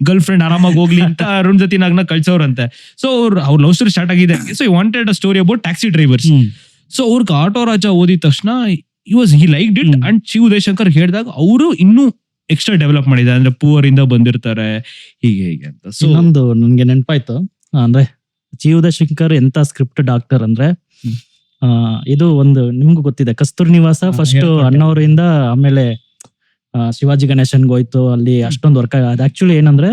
ಗರ್ಲ್ ಫ್ರೆಂಡ್ ಆರಾಮಾಗಿ ಹೋಗ್ಲಿ ಅಂತ ಅರುಂಧತಿ ನಾಗ್ನ ಕಳ್ಸೋರಂತೆ. ಸೊ ಅವ್ರ ಲವ್ ಸ್ಟೋರಿ ಸ್ಟಾರ್ಟ್ ಆಗಿದೆ. So wanted a story about taxi drivers. So ಅವ್ರಿಗೆ ಆಟೋ ರಾಜ ಓದಿದ ತಕ್ಷಣ ಹಿ ಲೈಕ್ಡ್ ಇಟ್. ಅಂಡ್ ಚಿ ಉದಯಶಂಕರ್ ಹೇಳಿದಾಗ ಅವರು ಇನ್ನೂ ಎಕ್ಸ್ಟ್ರಾ ಡೆವಲಪ್ ಮಾಡಿದ್ದಾರೆ, ಅಂದ್ರೆ ಪೂವರ್ ಇಂದ ಬಂದಿರ್ತಾರೆ ಹೀಗೆ ಹೀಗೆ ಅಂತ. ಸೊ ಇನ್ನೊಂದು ನನ್ಗೆ ನೆನಪಾಯ್ತು, ಅಂದ್ರೆ ಚಿ ಉದಯಶಂಕರ್ ಎಂತ ಸ್ಕ್ರಿಪ್ಟ್ ಡಾಕ್ಟರ್ ಅಂದ್ರೆ, ಇದು ಒಂದು ನಿಮ್ಗೂ ಗೊತ್ತಿದೆ, ಕಸ್ತೂರಿ ನಿವಾಸ ಫಸ್ಟ್ ಅಣ್ಣವರಿಂದ ಆಮೇಲೆ ಶಿವಾಜಿ ಗಣೇಶನ್ಗೆ ಹೋಯ್ತು, ಅಲ್ಲಿ ಅಷ್ಟೊಂದು ವರ್ಕ್ ಅದು ಆಕ್ಚುಲಿ ಏನಂದ್ರೆ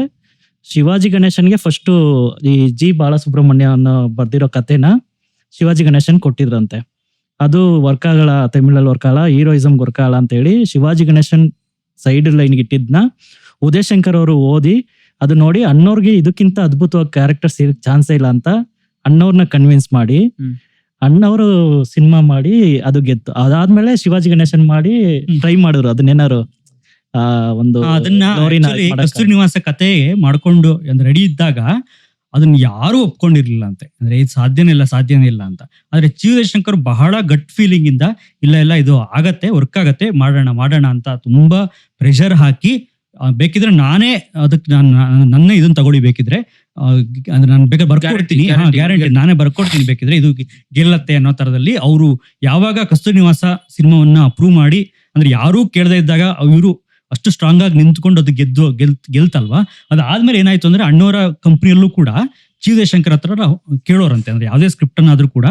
ಶಿವಾಜಿ ಗಣೇಶನ್ಗೆ ಫಸ್ಟ್ ಈ ಜಿ ಬಾಲಸುಬ್ರಹ್ಮಣ್ಯ ಅನ್ನೋ ಬರ್ದಿರೋ ಕಥೆನ ಶಿವಾಜಿ ಗಣೇಶನ್ ಕೊಟ್ಟಿದ್ರಂತೆ. ಅದು ವರ್ಕ್ ಆಗಲ್ಲ, ತಮಿಳಲ್ಲಿ ವರ್ಕ್ ಆಗಲ್ಲ, ಹೀರೋಯಿಸಮ್ ವರ್ಕ್ ಆಗಲ್ಲ ಅಂತ ಹೇಳಿ ಶಿವಾಜಿ ಗಣೇಶನ್ ಸೈಡ್ ಲೈನ್ಗೆ ಇಟ್ಟಿದ್ನ ಉದಯಶಂಕರ್ ಅವರು ಓದಿ ಅದು ನೋಡಿ ಅಣ್ಣವ್ರಿಗೆ ಇದಕ್ಕಿಂತ ಅದ್ಭುತವಾಗಿ ಕ್ಯಾರೆಕ್ಟರ್ ಸಿಗಕ್ ಚಾನ್ಸೇ ಇಲ್ಲ ಅಂತ ಅಣ್ಣವ್ರನ್ನ ಕನ್ವಿನ್ಸ್ ಮಾಡಿ ಅಣ್ಣವರು ಸಿನಿಮಾ ಮಾಡಿ ಅದು ಗೆದ್ದು, ಅದಾದ್ಮೇಲೆ ಶಿವಾಜಿ ಗಣೇಶನ್ ಮಾಡಿ ಟ್ರೈ ಮಾಡಿದ್ರು ಅದನ್ನೇನಾರು ಒಂದು ಅದನ್ನ ಕಸ್ತೂರಿ ನಿವಾಸ ಕತೆ ಮಾಡ್ಕೊಂಡು ರೆಡಿ ಇದ್ದಾಗ ಅದನ್ನ ಯಾರು ಒಪ್ಕೊಂಡಿರ್ಲಿಲ್ಲ ಅಂತೆ, ಅಂದ್ರೆ ಇದು ಸಾಧ್ಯನೇ ಇಲ್ಲ ಅಂತ. ಆದ್ರೆ ಚಿ ಉದಯಶಂಕರ್ ಬಹಳ ಗಟ್ ಫೀಲಿಂಗ್ ಇಂದ ಇಲ್ಲ ಇದು ಆಗತ್ತೆ, ವರ್ಕ್ ಆಗತ್ತೆ, ಮಾಡೋಣ ಅಂತ ತುಂಬಾ ಪ್ರೆಷರ್ ಹಾಕಿ, ಬೇಕಿದ್ರೆ ನಾನೇ ಅದಕ್ಕೆ ನನ್ನ ಇದನ್ನ ತಗೊಳ್ಳಿ, ಬೇಕಿದ್ರೆ ಅಂದ್ರೆ ನಾನು ಬೇಕಾದ್ರೆ ಬರ್ಕೊಡ್ತೀನಿ, ಗ್ಯಾರಂಟಿ ನಾನೇ ಬರ್ಕೊಡ್ತೀನಿ, ಬೇಕಿದ್ರೆ ಇದು ಗೆಲ್ಲತ್ತೆ ಅನ್ನೋ ತರದಲ್ಲಿ ಅವರು ಯಾವಾಗ ಕಸ್ತೂರಿ ನಿವಾಸ ಸಿನಿಮಾವನ್ನ ಅಪ್ರೂವ್ ಮಾಡಿ, ಅಂದ್ರೆ ಯಾರೂ ಕೇಳದೇ ಇದ್ದಾಗ ಇವರು ಅಷ್ಟು ಸ್ಟ್ರಾಂಗ್ ಆಗಿ ನಿಂತ್ಕೊಂಡು ಅದು ಗೆಲ್ತಲ್ವಾ. ಅದಾದ್ಮೇಲೆ ಏನಾಯ್ತು ಅಂದ್ರೆ ಅಣ್ಣವರ ಕಂಪ್ನಿಯಲ್ಲೂ ಕೂಡ ಚಿ ಉದಯಶಂಕರ್ ಹತ್ರ ಕೇಳೋರಂತೆ, ಅಂದ್ರೆ ಯಾವ್ದೇ ಸ್ಕ್ರಿಪ್ಟ್ ಅನ್ನಾದ್ರೂ ಕೂಡ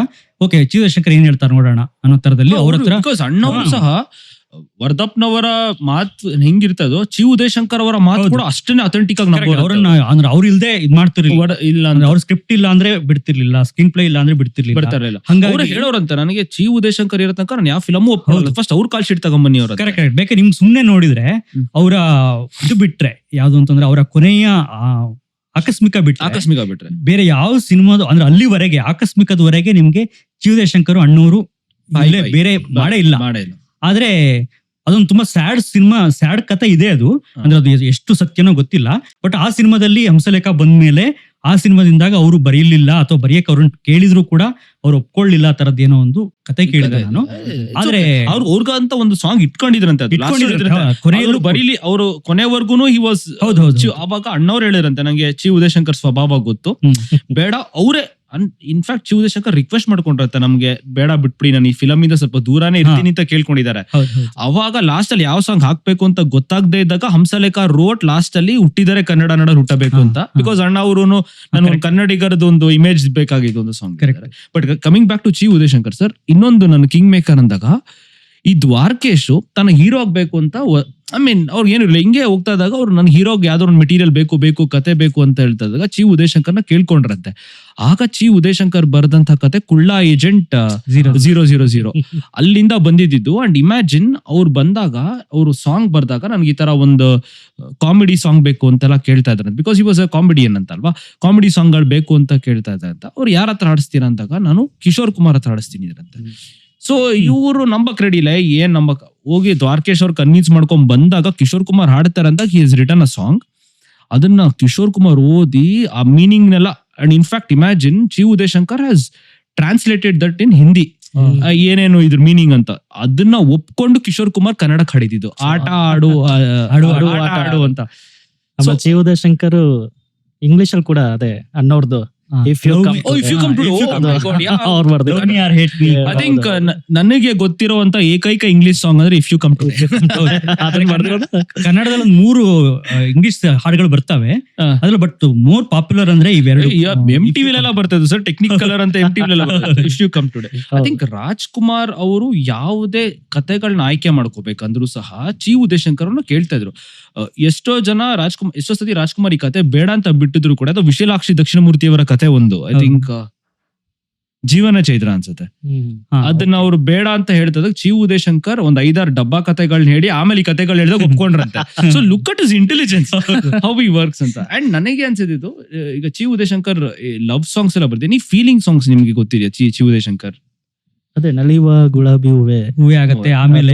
ಓಕೆ ಚಿ ಉದಯಶಂಕರ್ ಏನ್ ಹೇಳ್ತಾರೆ ನೋಡೋಣ ಅನ್ನೋ ತರದಲ್ಲಿ ಅವ್ರ ಹತ್ರ. ಅಣ್ಣವರು ಸಹ ವರ್ಧಪ್ನವರ ಮಾತು ಹೆಂಗಿರ್ತದೋ ಚಿ ಉದಯಶಂಕರ್ ಅವರ ಮಾತು ಕೂಡ ಅಷ್ಟೇ ಅಥೆಂಟಿಕ್ ಆಗಿ ಅವ್ರನ್ನ ಅಂದ್ರೆ ಅವ್ರು ಇಲ್ದೆ ಇದ್ ಮಾಡ್ತಿರ್ಲಿಲ್ಲ, ಇಲ್ಲ ಅಂದ್ರೆ ಅವ್ರ ಸ್ಕ್ರಿಪ್ಟ್ ಇಲ್ಲ ಅಂದ್ರೆ ಬಿಡ್ತಿರ್ಲಿಲ್ಲ, ಸ್ಕ್ರೀನ್ ಪ್ಲೇ ಇಲ್ಲ ಅಂದ್ರೆ ಬಿಡ್ತಿರ್ಲಿಲ್ಲ. ಹಂಗಾಗಿ ಹೇಳೋರಂತ ನನಗೆ ಚಿ ಉದಯಶಂಕರ್ ಇರೋ ತನಕ ನಾನು ಯಾವ ಫಿಲಮ್ ಫಸ್ಟ್ ಅವ್ರ ಕಾಲ್ ಶೀಟ್ ತಗೊಂಬನ್ನಿ ಅವ್ರ. ಕರೆಕ್ಟ್. ಬೇಕಾದ್ರೆ ನಿಮ್ಗೆ ಸುಮ್ನೆ ನೋಡಿದ್ರೆ ಅವರ ಇದು ಬಿಟ್ರೆ ಯಾವ್ದು ಅಂತಂದ್ರೆ ಅವರ ಕೊನೆಯ ಆಕಸ್ಮಿಕ ಬಿಟ್ರೆ ಬೇರೆ ಯಾವ ಸಿನಿಮಾದು ಅಂದ್ರೆ ಅಲ್ಲಿವರೆಗೆ ಆಕಸ್ಮಿಕದವರೆಗೆ ನಿಮ್ಗೆ ಚಿ ಉದಯಶಂಕರ್ ಅಣ್ಣವರು ಬೇರೆ ಮಾಡೇ ಇಲ್ಲ. ಆದ್ರೆ ಅದೊಂದು ತುಂಬಾ ಸ್ಯಾಡ್ ಕಥೆ ಇದೆ ಅದು, ಅಂದ್ರೆ ಅದು ಎಷ್ಟು ಸತ್ಯನೋ ಗೊತ್ತಿಲ್ಲ. ಬಟ್ ಆ ಸಿನಿಮಾದಲ್ಲಿ ಹಂಸಲೇಖ ಬಂದ್ಮೇಲೆ ಆ ಸಿನಿಮಾದಿಂದಾಗ ಅವರು ಬರೀಲಿಲ್ಲ ಅಥವಾ ಬರೆಯಕ್ಕೆ ಅವ್ರನ್ನ ಕೇಳಿದ್ರು ಕೂಡ ಅವ್ರು ಒಪ್ಕೊಳ್ಳಿಲ್ಲ, ತರದ್ ಏನೋ ಒಂದು ಕತೆ ಕೇಳಿದೆ ನಾನು. ಆದ್ರೆ ಅವ್ರಿಗಂತ ಒಂದು ಸಾಂಗ್ ಇಟ್ಕೊಂಡಿದ್ರಂತೆ, ಕೊನೆಯಲ್ಲೂ ಬರೀಲಿ ಅವರು ಕೊನೆವರೆಗೂ ಹಿ ವಾಸ್. ಅವಾಗ ಅಣ್ಣವ್ರು ಹೇಳಿರಂತೆ ನಂಗೆ ಚಿ ಉದಯಶಂಕರ್ ಸ್ವಭಾವ ಗೊತ್ತು, ಬೇಡ ಅವರೇ ಇನ್ಫ್ಯಾಕ್ಟ್ ಚಿ ಉದಯಶಂಕರ್ ರಿಕ್ವೆಸ್ಟ್ ಮಾಡ್ಕೊಂಡಿರತ್ತೆ ನಮ್ಗೆ, ಬೇಡ ಬಿಟ್ಬಿಡಿ, ನಾನು ಈ ಫಿಲಮ್ ಇಂದ ಸ್ವಲ್ಪ ದೂರಾನೇ ಇರ್ತೀನಿ ಅಂತ ಕೇಳ್ಕೊಂಡಿದ್ದಾರೆ. ಅವಾಗ ಲಾಸ್ಟ್ ಅಲ್ಲಿ ಯಾವ ಸಾಂಗ್ ಹಾಕ್ಬೇಕು ಅಂತ ಗೊತ್ತಾಗದೇ ಇದ್ದಾಗ ಹಂಸಲೇಖ ರೋಟ್ ಲಾಸ್ಟ್ ಅಲ್ಲಿ ಹುಟ್ಟಿದರೆ ಕನ್ನಡ ನಡ ಹುಟ್ಟಬೇಕು ಅಂತ, ಬಿಕಾಸ್ ಅಣ್ಣ ಅವರು ನಾನು ಕನ್ನಡಿಗರದ್ದು ಒಂದು ಇಮೇಜ್ ಬೇಕಾಗಿದ್ದು ಒಂದು song. But coming back to Chi Udayashankar sir, ಇನ್ನೊಂದು ನಾನು ಕಿಂಗ್ ಮೇಕರ್ ಅಂದಾಗ ಈ ದ್ವಾರಕೇಶ್ ತನ್ನ ಹೀರೋ ಆಗ್ಬೇಕು ಅಂತ ಅವ್ರಿಗೆ ಏನಿರಲಿಲ್ಲ, ಹಿಂಗೆ ಹೋಗ್ತಾ ಇದ್ದಾಗ ಅವ್ರು ನನ್ ಹೀರೋಗೆ ಯಾವ್ದೋ ಒಂದು ಮೆಟೀರಿಯಲ್ ಬೇಕು ಕತೆ ಬೇಕು ಅಂತ ಹೇಳ್ತಾ ಇದ್ದಾಗ ಚಿ ಉದಯಶಂಕರ್ನ ಕೇಳ್ಕೊಂಡ್ರಂತೆ. ಆಗ ಚಿ ಉದಯಶಂಕರ್ ಬರೆದಂತ ಕತೆ ಕುಳ್ಳ ಏಜೆಂಟ್ 000 ಅಲ್ಲಿಂದ ಬಂದಿದ್ದು. ಅಂಡ್ ಇಮ್ಯಾಜಿನ್ ಅವ್ರು ಬಂದಾಗ ಅವರು ಸಾಂಗ್ ಬರ್ದಾಗ ನನ್ಗೆ ಈ ತರ ಒಂದು ಕಾಮಿಡಿ ಸಾಂಗ್ ಬೇಕು ಅಂತೆಲ್ಲ ಕೇಳ್ತಾ ಇದ್ರಂತೆ, ಬಿಕಾಸ್ ಈ ವಾಸ್ ಅ ಕಾಮಿಡಿಯನ್ ಅಂತ ಅಲ್ವಾ, ಕಾಮಿಡಿ ಸಾಂಗ್ ಗಳು ಬೇಕು ಅಂತ ಕೇಳ್ತಾ ಇದ್ದಾರೆ ಅಂತ. ಅವ್ರು ಯಾರ ಹತ್ರ ಆಡಿಸ್ತೀರಾ ಅಂದಾಗ ನಾನು ಕಿಶೋರ್ ಕುಮಾರ್ ಹತ್ರ ಆಡಿಸ್ತೀನಿ ಇದ್ರಂತೆ. ಸೊ ಇವರು ನಂಬಕ್ ರೆಡಿ ಇಲ್ಲ, ಏನ್ ನಂಬಕ್ ಹೋಗಿ ದ್ವಾರಕೇಶ್ ಅವ್ರು ಕನ್ವಿನ್ಸ್ ಮಾಡ್ಕೊಂಡ್ ಬಂದಾಗ ಕಿಶೋರ್ ಕುಮಾರ್ ಹಾಡ್ತಾರೆ ಅಂತ he is written a song. ಅದನ್ನ ಕಿಶೋರ್ ಕುಮಾರ್ ಓದಿ ಆ ಮೀನಿಂಗ್ ನೆಲ್ಲ, and in fact imagine chi Udayashankar has translated that in Hindi, ಏನೇನು ಇದ್ರ ಮೀನಿಂಗ್ ಅಂತ. ಅದನ್ನ ಒಪ್ಕೊಂಡು ಕಿಶೋರ್ ಕುಮಾರ್ ಕನ್ನಡಕ್ಕೆ ಹಾಡಿದ್ದು ಆಟ ಆಡು ಅಂತ. ಚಿ ಉದಯಶಂಕರ್ ಇಂಗ್ಲಿಷ್ ಅಲ್ಲಿ ಕೂಡ ಅದೇ ಅನ್ನೋರ್ದು ನನಗೆ ಗೊತ್ತಿರುವಂತ ಏಕೈಕ ಇಂಗ್ಲಿಷ್ ಸಾಂಗ್ ಅಂದ್ರೆ ಇಫ್ ಯು ಕಮ್ ಟು. ಕನ್ನಡದಲ್ಲಿ 3 ಇಂಗ್ಲಿಷ್ ಹಾಡುಗಳು ಬರ್ತವೆ ಅದ್ರಲ್ಲಿ, ಬಟ್ ಮೋರ್ ಪಾಪ್ಯುಲರ್ ಅಂದ್ರೆ ಇವೆರಡು. MTV ಎಲ್ಲ ಬರ್ತದೆ ಸರ್, ಟೆಕ್ನಿಕ್ ಕಲರ್ ಅಂತ MTV if you come today. I think Rajkumar ಅವರು ಯಾವುದೇ ಕತೆಗಳನ್ನ ಆಯ್ಕೆ ಮಾಡ್ಕೋಬೇಕಂದ್ರು ಸಹ ಚಿ ಉದಯಶಂಕರ್ ಅವ್ರನ್ನ ಕೇಳ್ತಾ ಇದ್ರು. ಎಷ್ಟೋ ಸತಿ ರಾಜ್ಕುಮಾರ್ ಈ ಕತೆ ಬೇಡ ಅಂತ ಬಿಟ್ಟಿದ್ರು ಕೂಡ, ಅದು ವಿಶಾಲಾಕ್ಷಿ ದಕ್ಷಿಣಮೂರ್ತಿ ಅವರ ಕತೆ ಒಂದು, ಐ ಥಿಂಕ್ ಜೀವನ ಚೈತ್ರ ಅನ್ಸುತ್ತೆ, ಅದನ್ನ ಅವ್ರು ಬೇಡ ಅಂತ ಹೇಳ್ತದಾಗ ಚಿ ಉದಯಶಂಕರ್ ಒಂದ್ 5-6 ಡಬ್ಬಾ ಕತೆಗಳನ್ನ ಹೇಳಿ ಆಮೇಲೆ ಈ ಕತೆಗಳು ಹೇಳಿದಾಗ ಒಪ್ಕೊಂಡ್ರಂತೆ. So look at is intelligence, how he works ಅಂತ. ಅಂಡ್ ನನಗೆ ಅನ್ಸಿದ್ದು ಈಗ ಚಿ ಉದಯಶಂಕರ್ ಲವ್ ಸಾಂಗ್ಸ್ ಎಲ್ಲ ಬರ್ತೀನಿ, ಫೀಲಿಂಗ್ ಸಾಂಗ್ಸ್ ನಿಮ್ಗೆ ಗೊತ್ತಿದೆಯಾ ಚಿ ಉದಯಶಂಕರ್? ಅದೇ ನಲಿಯುವ ಗುಲಾಬಿ ಹೂವೇ ಆಗತ್ತೆ. ಆಮೇಲೆ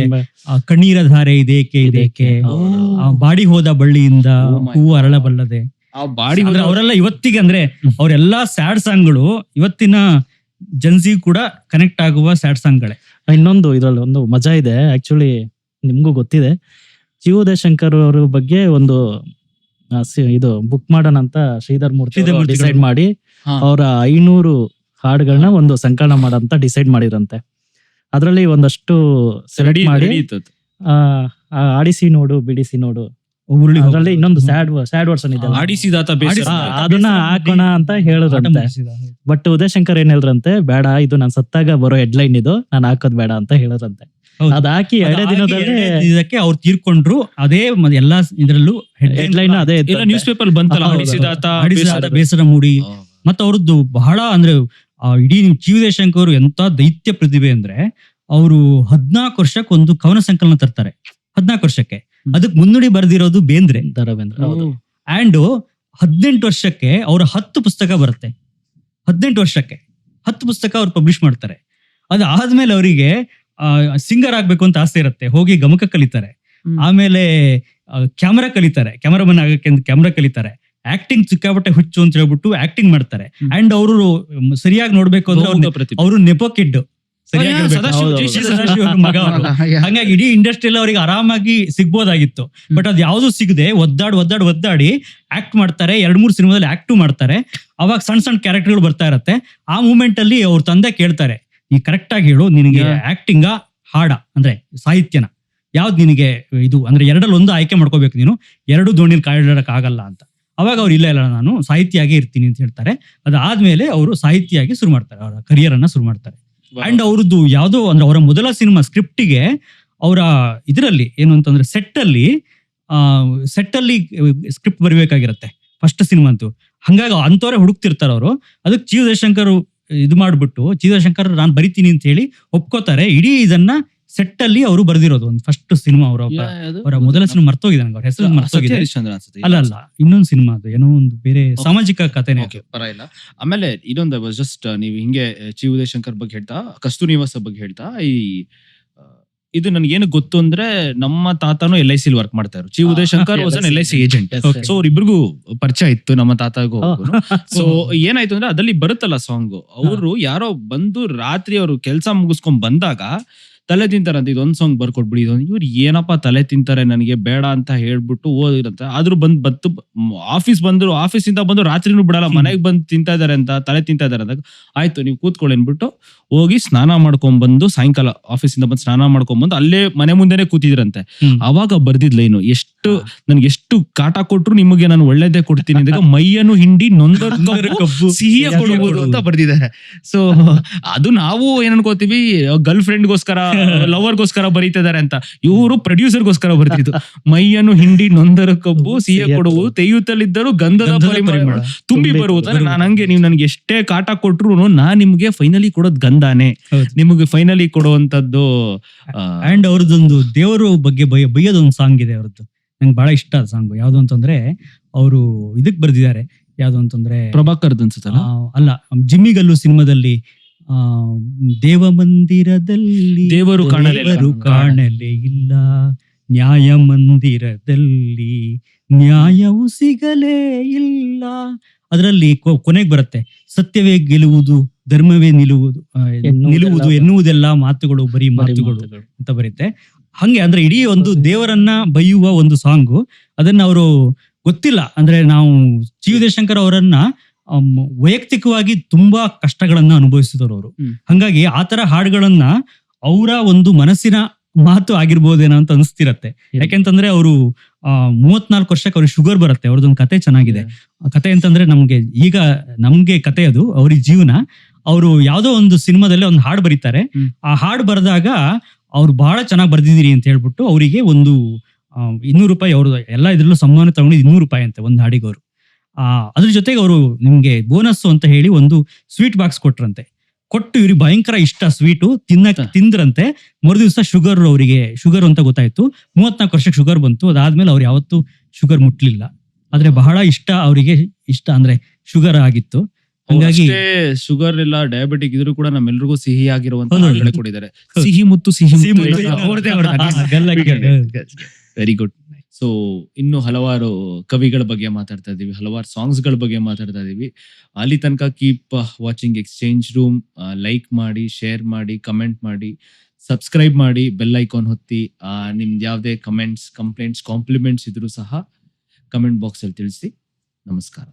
ಕಣ್ಣೀರ ಧಾರೆ ಇದೇಕೆ ಇದೇಕೆ, ಬಾಡಿ ಹೋದ ಬಳ್ಳಿಯಿಂದ ಹೂವು ಅರಳಬಲ್ಲದೆ. ಆ ಬಾಡಿ ಅಂದ್ರೆ ಅವರೆಲ್ಲ ಇವತ್ತಿಗೆ ಅಂದ್ರೆ ಅವರೆಲ್ಲಾ ಸ್ಯಾಡ್ ಸಾಂಗ್ಗಳು ಇವತ್ತಿನ ಜನ್ಸಿ ಕೂಡ ಕನೆಕ್ಟ್ ಆಗುವ ಸ್ಯಾಡ್ ಸಾಂಗ್ಗಳೇ. ಇನ್ನೊಂದು ಇದ್ರಲ್ಲಿ ಒಂದು ಮಜಾ ಇದೆ, ಆಕ್ಚುಲಿ ನಿಮ್ಗೂ ಗೊತ್ತಿದೆ. ಜಿ.ಉ. ದೇಶಂಕರ್ ಅವ್ರ ಬಗ್ಗೆ ಒಂದು ಇದು ಬುಕ್ ಮಾಡೋಣ ಅಂತ ಶ್ರೀಧರ್ ಮೂರ್ತಿ ಡಿಸೈಡ್ ಮಾಡಿ ಅವರ 500 ಹಾಡುಗಳನ್ನ ಒಂದು ಸಂಕಲನ ಮಾಡಂತ ಡಿಸೈಡ್ ಮಾಡಿರಂತೆ. ಅದ್ರಲ್ಲಿ ಒಂದಷ್ಟು ಸೆಲೆಕ್ಟ್ ಮಾಡಿ ಆಡಿಸಿ ನೋಡು ಬಿಡಿಸಿ ನೋಡು, ಅದ್ರಲ್ಲಿ ಇನ್ನೊಂದು ಸ್ಯಾಡ್ ವರ್ಷನ್ ಇದೆ, ಆಡಿಸಿದಾತ ಅದನ್ನ ಹಾಕೋಣ ಅಂತ ಹೇಳಿದ್ರಂತೆ. ಬಟ್ ಉದಯಶಂಕರ್ ಏನ್ ಹೇಳಿದ್ರಂತೆ, ಬೇಡ ಇದು ನಾನ್ ಸತ್ತಾಗ ಬರೋ ಹೆಡ್ಲೈನ್ ಇದು, ನಾನ್ ಹಾಕೋದ್ ಬೇಡ ಅಂತ ಹೇಳಿದ್ರಂತೆ. ಅದ್ ಹಾಕಿ 2 ದಿನದಲ್ಲಿ ಇದಕ್ಕೆ ಅವ್ರು ತೀರ್ಕೊಂಡ್ರು. ಅದೇ ಎಲ್ಲಾ ಇದ್ರಲ್ಲೂ ಹೆಡ್ಲೈನ್ ಅದೇ ನ್ಯೂಸ್ ಪೇಪರ್ ಬಂತಲ್ಲ, ಆಡಿಸಿದಾತ ಬೇಸರ ಮೂಡಿ. ಮತ್ತ ಅವ್ರದ್ದು ಬಹಳ ಅಂದ್ರೆ ಇಡೀ ಜಿ.ಉ. ದೇಶಂಕರ್ ಎಂತ ದೈತ್ಯ ಪ್ರತಿಭೆ ಅಂದ್ರೆ, ಅವರು 14 ವರ್ಷಕ್ಕೆ ಒಂದು ಕವನ ಸಂಕಲನ ತರ್ತಾರೆ. 14 ವರ್ಷಕ್ಕೆ ಅದಕ್ಕೆ ಮುನ್ನುಡಿ ಬರೆದಿರೋದು ಬೇಂದ್ರೆ. ಅಂಡ್ 18 ವರ್ಷಕ್ಕೆ ಅವರ 10 ಪುಸ್ತಕ ಬರುತ್ತೆ. 18 ವರ್ಷಕ್ಕೆ 10 ಪುಸ್ತಕ ಅವ್ರು ಪಬ್ಲಿಷ್ ಮಾಡ್ತಾರೆ. ಅದಾದ್ಮೇಲೆ ಅವರಿಗೆ ಸಿಂಗರ್ ಆಗ್ಬೇಕು ಅಂತ ಆಸೆ ಇರುತ್ತೆ, ಹೋಗಿ ಗಮಕ ಕಲಿತಾರೆ. ಆಮೇಲೆ ಕ್ಯಾಮರಾ ಕಲಿತಾರೆ, ಕ್ಯಾಮರಾಮನ್ ಆಗಕ್ಕೆ ಕ್ಯಾಮರಾ ಕಲಿತಾರೆ. ಆಕ್ಟಿಂಗ್ ಸಿಕ್ಕಾಪಟ್ಟೆ ಹುಚ್ಚು ಅಂತ ಹೇಳ್ಬಿಟ್ಟು ಆಕ್ಟಿಂಗ್ ಮಾಡ್ತಾರೆ. ಅಂಡ್ ಅವರು ಸರಿಯಾಗಿ ನೋಡ್ಬೇಕು ಅಂದ್ರೆ ಅವರು ನೆಪೋ ಕಿಡ್ ಮಗ. ಹಂಗಾಗಿ ಇಡೀ ಇಂಡಸ್ಟ್ರಿಯಲ್ಲಿ ಅವ್ರಿಗೆ ಆರಾಮಾಗಿ ಸಿಗ್ಬೋದಾಗಿತ್ತು. ಬಟ್ ಅದ್ ಯಾವ್ದು ಸಿಗದೆ ಒದ್ದಾಡಿ ಆಕ್ಟ್ ಮಾಡ್ತಾರೆ. 2-3 ಸಿನಿಮಾದಲ್ಲಿ ಆಕ್ಟ್ ಮಾಡ್ತಾರೆ. ಅವಾಗ ಸಣ್ಣ ಕ್ಯಾರೆಕ್ಟರ್ಗಳು ಬರ್ತಾ ಇರತ್ತೆ. ಆ ಮೂಮೆಂಟ್ ಅಲ್ಲಿ ಅವ್ರ ತಂದೆ ಕೇಳ್ತಾರೆ, ನೀ ಕರೆಕ್ಟ್ ಆಗಿ ಹೇಳು, ನಿನಗೆ ಆಕ್ಟಿಂಗ ಹಾಡ ಅಂದ್ರೆ ಸಾಹಿತ್ಯನ ಯಾವ್ದು ನಿನಗೆ ಇದು ಅಂದ್ರೆ 2ರಲ್ಲಿ ಒಂದು ಆಯ್ಕೆ ಮಾಡ್ಕೋಬೇಕು, ನೀನು 2 ದೋಣಿಲಿ ಕಾಯಿಡಕ್ ಆಗಲ್ಲ ಅಂತ. ಅವಾಗ ಅವ್ರು ಇಲ್ಲ ನಾನು ಸಾಹಿತ್ಯಾಗಿ ಇರ್ತೀನಿ ಅಂತ ಹೇಳ್ತಾರೆ. ಅದಾದ್ಮೇಲೆ ಅವರು ಸಾಹಿತ್ಯಾಗಿ ಶುರು ಮಾಡ್ತಾರೆ, ಅವರ ಕರಿಯರ್ ಅನ್ನ ಶುರು ಮಾಡ್ತಾರೆ. ಅಂಡ್ ಅವ್ರದ್ದು ಯಾವ್ದೋ ಅಂದ್ರೆ ಅವರ ಮೊದಲ ಸಿನಿಮಾ ಸ್ಕ್ರಿಪ್ಟಿಗೆ ಅವರ ಇದರಲ್ಲಿ ಏನು ಅಂತಂದ್ರೆ ಸೆಟ್ ಅಲ್ಲಿ ಸ್ಕ್ರಿಪ್ಟ್ ಬರಿಬೇಕಾಗಿರತ್ತೆ, ಫಸ್ಟ್ ಸಿನಿಮಾ ಅಂತೂ. ಹಂಗಾಗಿ ಅಂತವ್ರೆ ಹುಡುಕ್ತಿರ್ತಾರೆ ಅವರು. ಅದಕ್ಕೆ ಜಿ.ಉ. ದೇಶಂಕರ್ ಇದು ಮಾಡ್ಬಿಟ್ಟು ಜಿ.ಉ. ದೇಶಂಕರ್ ನಾನು ಬರಿತೀನಿ ಅಂತ ಹೇಳಿ ಒಪ್ಕೋತಾರೆ. ಇಡೀ ಇದನ್ನ ಸೆಟ್ ಅಲ್ಲಿ ಅವರು ಬರ್ದಿರೋದು ಒಂದು ಫಸ್ಟ್ ಸಿನಿಮಾ. ಅವರ ಮೊದಲ ಸಿನಿಮಾ ಮರ್ತೋಗಿದೆ, ನಂಗೆ ಅವ್ರ ಹೆಸರು ಮರ್ತೋಗಿದೆ. ಅಲ್ಲ ಇನ್ನೊಂದು ಸಿನಿಮಾ, ಅದು ಏನೋ ಒಂದು ಬೇರೆ ಸಾಮಾಜಿಕ ಕಥೆನೇ. ಪರವಾಗಿಲ್ಲ. ಆಮೇಲೆ ಇದೊಂದು ಜಸ್ಟ್ ನೀವು ಹಿಂಗೆ ಜಿ.ಉ. ದೇಶಂಕರ್ ಬಗ್ಗೆ ಹೇಳ್ತಾ, ಕಸ್ತೂರಿ ನಿವಾಸ ಬಗ್ಗೆ ಹೇಳ್ತಾ, ಇದು ನನ್ಗೇನು ಗೊತ್ತು ಅಂದ್ರೆ, ನಮ್ಮ ತಾತನು LIC ವರ್ಕ್ ಮಾಡ್ತಾ ಇದ್ರು. G Udayashankar was an LIC agent. So ಅವ್ರಿಬ್ರಿಗೂ ಪರಿಚಯ ಇತ್ತು, ನಮ್ಮ ತಾತಗೂ. ಸೊ ಏನಾಯ್ತು ಅಂದ್ರೆ, ಅದಲ್ಲಿ ಬರುತ್ತಲ್ಲ ಸಾಂಗ್, ಅವರು ಯಾರೋ ಬಂದು ರಾತ್ರಿ ಅವರು ಕೆಲಸ ಮುಗಿಸ್ಕೊಂಡ್ ಬಂದಾಗ ತಲೆ ತಿಂತಾರಂತ, ಇದೊಂದ್ ಸಾಂಗ್ ಬರ್ಕೊಟ್ಬಿಡಿ, ಇವ್ರು ಏನಪ್ಪಾ ತಲೆ ತಿಂತಾರೆ, ನನಗೆ ಬೇಡ ಅಂತ ಹೇಳ್ಬಿಟ್ಟು ಓದಿರಂತ. ಆದ್ರೂ ಬತ್ತು ಆಫೀಸಿಂದ ಬಂದು ರಾತ್ರಿನೂ ಬಿಡಲ್ಲ, ಮನೆಗೆ ಬಂದು ತಿಂತಾ ಇದಾರೆ ಅಂತ, ತಲೆ ತಿಂತಾ ಇದಾರೆ ಅಂದಾಗ, ಆಯ್ತು ನೀವು ಕೂತ್ಕೊಳ್ಳಿ ಅನ್ಬಿಟ್ಟು ಹೋಗಿ ಸ್ನಾನ ಮಾಡ್ಕೊಂಡ್ ಬಂದು, ಸಾಯಂಕಾಲ ಆಫೀಸಿಂದ ಬಂದು ಸ್ನಾನ ಮಾಡ್ಕೊಂಡ್ ಬಂದು ಅಲ್ಲೇ ಮನೆ ಮುಂದೆನೆ ಕೂತಿದ್ರಂತೆ. ಅವಾಗ ಬರ್ದಿದ್ಲ ಏನು, ನನ್ಗೆ ಎಷ್ಟು ಕಾಟ ಕೊಟ್ರು ನಿಮಗೆ ನಾನು ಒಳ್ಳೇದೇ ಕೊಡ್ತೀನಿ ಅಂದಾಗ, ಮೈಯನ್ನು ಹಿಂಡಿ ನೊಂದರ ಕಬ್ಬು ಸಿಹಿಯ ಕೊಡಬಹುದು ಅಂತ ಬರ್ದಿದ್ದಾರೆ. ಸೊ ಅದು ನಾವು ಏನ್ ಅನ್ಕೋತೀವಿ, ಗರ್ಲ್ ಫ್ರೆಂಡ್ಗೋಸ್ಕರ ಲವರ್ಗೋಸ್ಕರ ಬರೀತಿದ್ದಾರೆ ಅಂತ. ಇವರು ಪ್ರೊಡ್ಯೂಸರ್ಗೋಸ್ಕರ ಬರ್ತಿದ್ದು, ಮೈಯನ್ನು ಹಿಂಡಿ ನೊಂದರ ಕಬ್ಬು ಸಿಹಿಯ ಕೊಡುವುದು, ತೆಯ್ಯುತ್ತಲಿದ್ದರೂ ಗಂಧದ ಪರಿಮಳ ತುಂಬಿ ಬರುವುದು. ನಾನು ಹಂಗೆ, ನೀವು ನನ್ಗೆ ಎಷ್ಟೇ ಕಾಟ ಕೊಟ್ರು ನಾನ್ ನಿಮ್ಗೆ ಫೈನಲಿ ಕೊಡೋದ್ ಗಂಧಾನೆ, ನಿಮಗೆ ಫೈನಲಿ ಕೊಡುವಂತದ್ದು. ಅಂಡ್ ಅವ್ರದ್ದೊಂದು ದೇವರು ಬಗ್ಗೆ ಬೈಯೋದೊಂದು ಸಾಂಗ್ ಇದೆ ಅವ್ರದ್ದು, ನಂಗೆ ಬಹಳ ಇಷ್ಟ ಅದ ಸಾಂಗ್. ಯಾವ್ದು ಅಂತಂದ್ರೆ, ಅವರು ಇದಕ್ ಬರ್ದಿದ್ದಾರೆ, ಯಾವ್ದು ಅಂತಂದ್ರೆ ಪ್ರಭಾಕರ್ ಅನ್ಸುತ್ತಲ್ಲ, ಅಲ್ಲ ಜಿಮ್ಮಿಗಲ್ಲು ಸಿನಿಮಾದಲ್ಲಿ, ದೇವ ಮಂದಿರದಲ್ಲಿ ದೇವರು ಕಾಣಲೇ ಇಲ್ಲ, ನ್ಯಾಯ ಮಂದಿರದಲ್ಲಿ ನ್ಯಾಯವು ಸಿಗಲೇ ಇಲ್ಲ. ಅದರಲ್ಲಿ ಕೊನೆಗೆ ಬರುತ್ತೆ, ಸತ್ಯವೇ ಗೆಲ್ಲುವುದು, ಧರ್ಮವೇ ನಿಲ್ಲುವುದು ಎನ್ನುವುದೆಲ್ಲ ಮಾತುಗಳು ಬರೀ ಮಾತುಗಳು ಅಂತ ಬರುತ್ತೆ. ಹಂಗೆ ಅಂದ್ರೆ ಇಡೀ ಒಂದು ದೇವರನ್ನ ಬೈಯುವ ಒಂದು ಸಾಂಗು. ಅದನ್ನ ಅವರು ಗೊತ್ತಿಲ್ಲ ಅಂದ್ರೆ, ನಾವು ಜಿ.ಉ. ದೇಶಂಕರ್ ಅವರನ್ನ ವೈಯಕ್ತಿಕವಾಗಿ ತುಂಬಾ ಕಷ್ಟಗಳನ್ನ ಅನುಭವಿಸಿದವರು ಅವರು. ಹಂಗಾಗಿ ಆತರ ಹಾಡುಗಳನ್ನ ಅವರ ಒಂದು ಮನಸ್ಸಿನ ಮಾತು ಆಗಿರ್ಬೋದೇನೋ ಅಂತ ಅನಿಸ್ತಿರತ್ತೆ. ಯಾಕೆಂತಂದ್ರೆ ಅವರು 34 ವರ್ಷಕ್ಕೆ ಅವ್ರಿಗೆ ಶುಗರ್ ಬರುತ್ತೆ. ಅವ್ರದ್ದೊಂದು ಕತೆ ಚೆನ್ನಾಗಿದೆ. ಕತೆ ಅಂತಂದ್ರೆ ನಮ್ಗೆ ಕತೆ ಅದು, ಅವ್ರಿಗೆ ಜೀವನ. ಅವರು ಯಾವ್ದೋ ಒಂದು ಸಿನಿಮಾದಲ್ಲಿ ಒಂದು ಹಾಡು ಬರೀತಾರೆ. ಆ ಹಾಡು ಬರೆದಾಗ ಅವ್ರು ಬಹಳ ಚೆನ್ನಾಗಿ ಬರ್ದಿದ್ದೀರಿ ಅಂತ ಹೇಳ್ಬಿಟ್ಟು ಅವರಿಗೆ ಒಂದು 200 ರೂಪಾಯಿ, ಅವ್ರದ್ದು ಎಲ್ಲ ಇದ್ರಲ್ಲೂ ಸಮ್ಮಾನ ತಗೊಂಡು 200 ರೂಪಾಯಿ ಅಂತೆ ಒಂದು ಹಾಡಿಗೆ ಅವರು. ಅದ್ರ ಜೊತೆಗೆ ಅವರು ನಿಮ್ಗೆ ಬೋನಸ್ ಅಂತ ಹೇಳಿ ಒಂದು ಸ್ವೀಟ್ ಬಾಕ್ಸ್ ಕೊಟ್ರಂತೆ. ಕೊಟ್ಟು ಇವ್ರಿಗೆ ಭಯಂಕರ ಇಷ್ಟ ಸ್ವೀಟು, ತಿಂದ್ರಂತೆ. ಮರುದಿವ್ಸ ಅವರಿಗೆ ಶುಗರ್ ಅಂತ ಗೊತ್ತಾಯ್ತು. 34 ವರ್ಷಕ್ಕೆ ಶುಗರ್ ಬಂತು. ಅದಾದ್ಮೇಲೆ ಅವ್ರು ಯಾವತ್ತೂ ಶುಗರ್ ಮುಟ್ಲಿಲ್ಲ. ಆದ್ರೆ ಬಹಳ ಇಷ್ಟ ಅವರಿಗೆ, ಇಷ್ಟ ಅಂದ್ರೆ ಶುಗರ್ ಆಗಿತ್ತು. ಹಂಗಾಗಿ ಶುಗರ್ ಎಲ್ಲ ಡಯಾಬಿಟಿಕ್ ಇದ್ರು ಕೂಡ ನಮ್ಮೆಲ್ರಿಗೂ ಸಿಹಿ ಆಗಿರುವಂತ ಹೌದು. ಹಾಡುಗಳೇ ಕೊಟ್ಟಿದ್ದಾರೆ. ಸಿಹಿ ಮುತ್ತು ಸಿಹಿ ಸಿಹಿ ಮುತ್ತು. Very good. ಸೊ ಇನ್ನು ಹಲವಾರು ಕವಿಗಳ ಬಗ್ಗೆ ಮಾತಾಡ್ತಾ ಇದೀವಿ, ಹಲವಾರು ಸಾಂಗ್ಸ್ ಗಳ ಬಗ್ಗೆ ಮಾತಾಡ್ತಾ ಇದೀವಿ. ಅಲ್ಲಿ ತನಕ keep watching exchange room. Like ಮಾಡಿ, ಶೇರ್ ಮಾಡಿ, ಕಮೆಂಟ್ ಮಾಡಿ, ಸಬ್ಸ್ಕ್ರೈಬ್ ಮಾಡಿ, ಬೆಲ್ ಐಕಾನ್ ಹೊತ್ತಿ. ನಿಮ್ದು ಯಾವುದೇ ಕಮೆಂಟ್ಸ್, ಕಂಪ್ಲೇಂಟ್ಸ್, ಕಾಂಪ್ಲಿಮೆಂಟ್ಸ್ ಇದ್ರು ಸಹ ಕಮೆಂಟ್ ಬಾಕ್ಸ್ ಅಲ್ಲಿ ತಿಳಿಸಿ. ನಮಸ್ಕಾರ.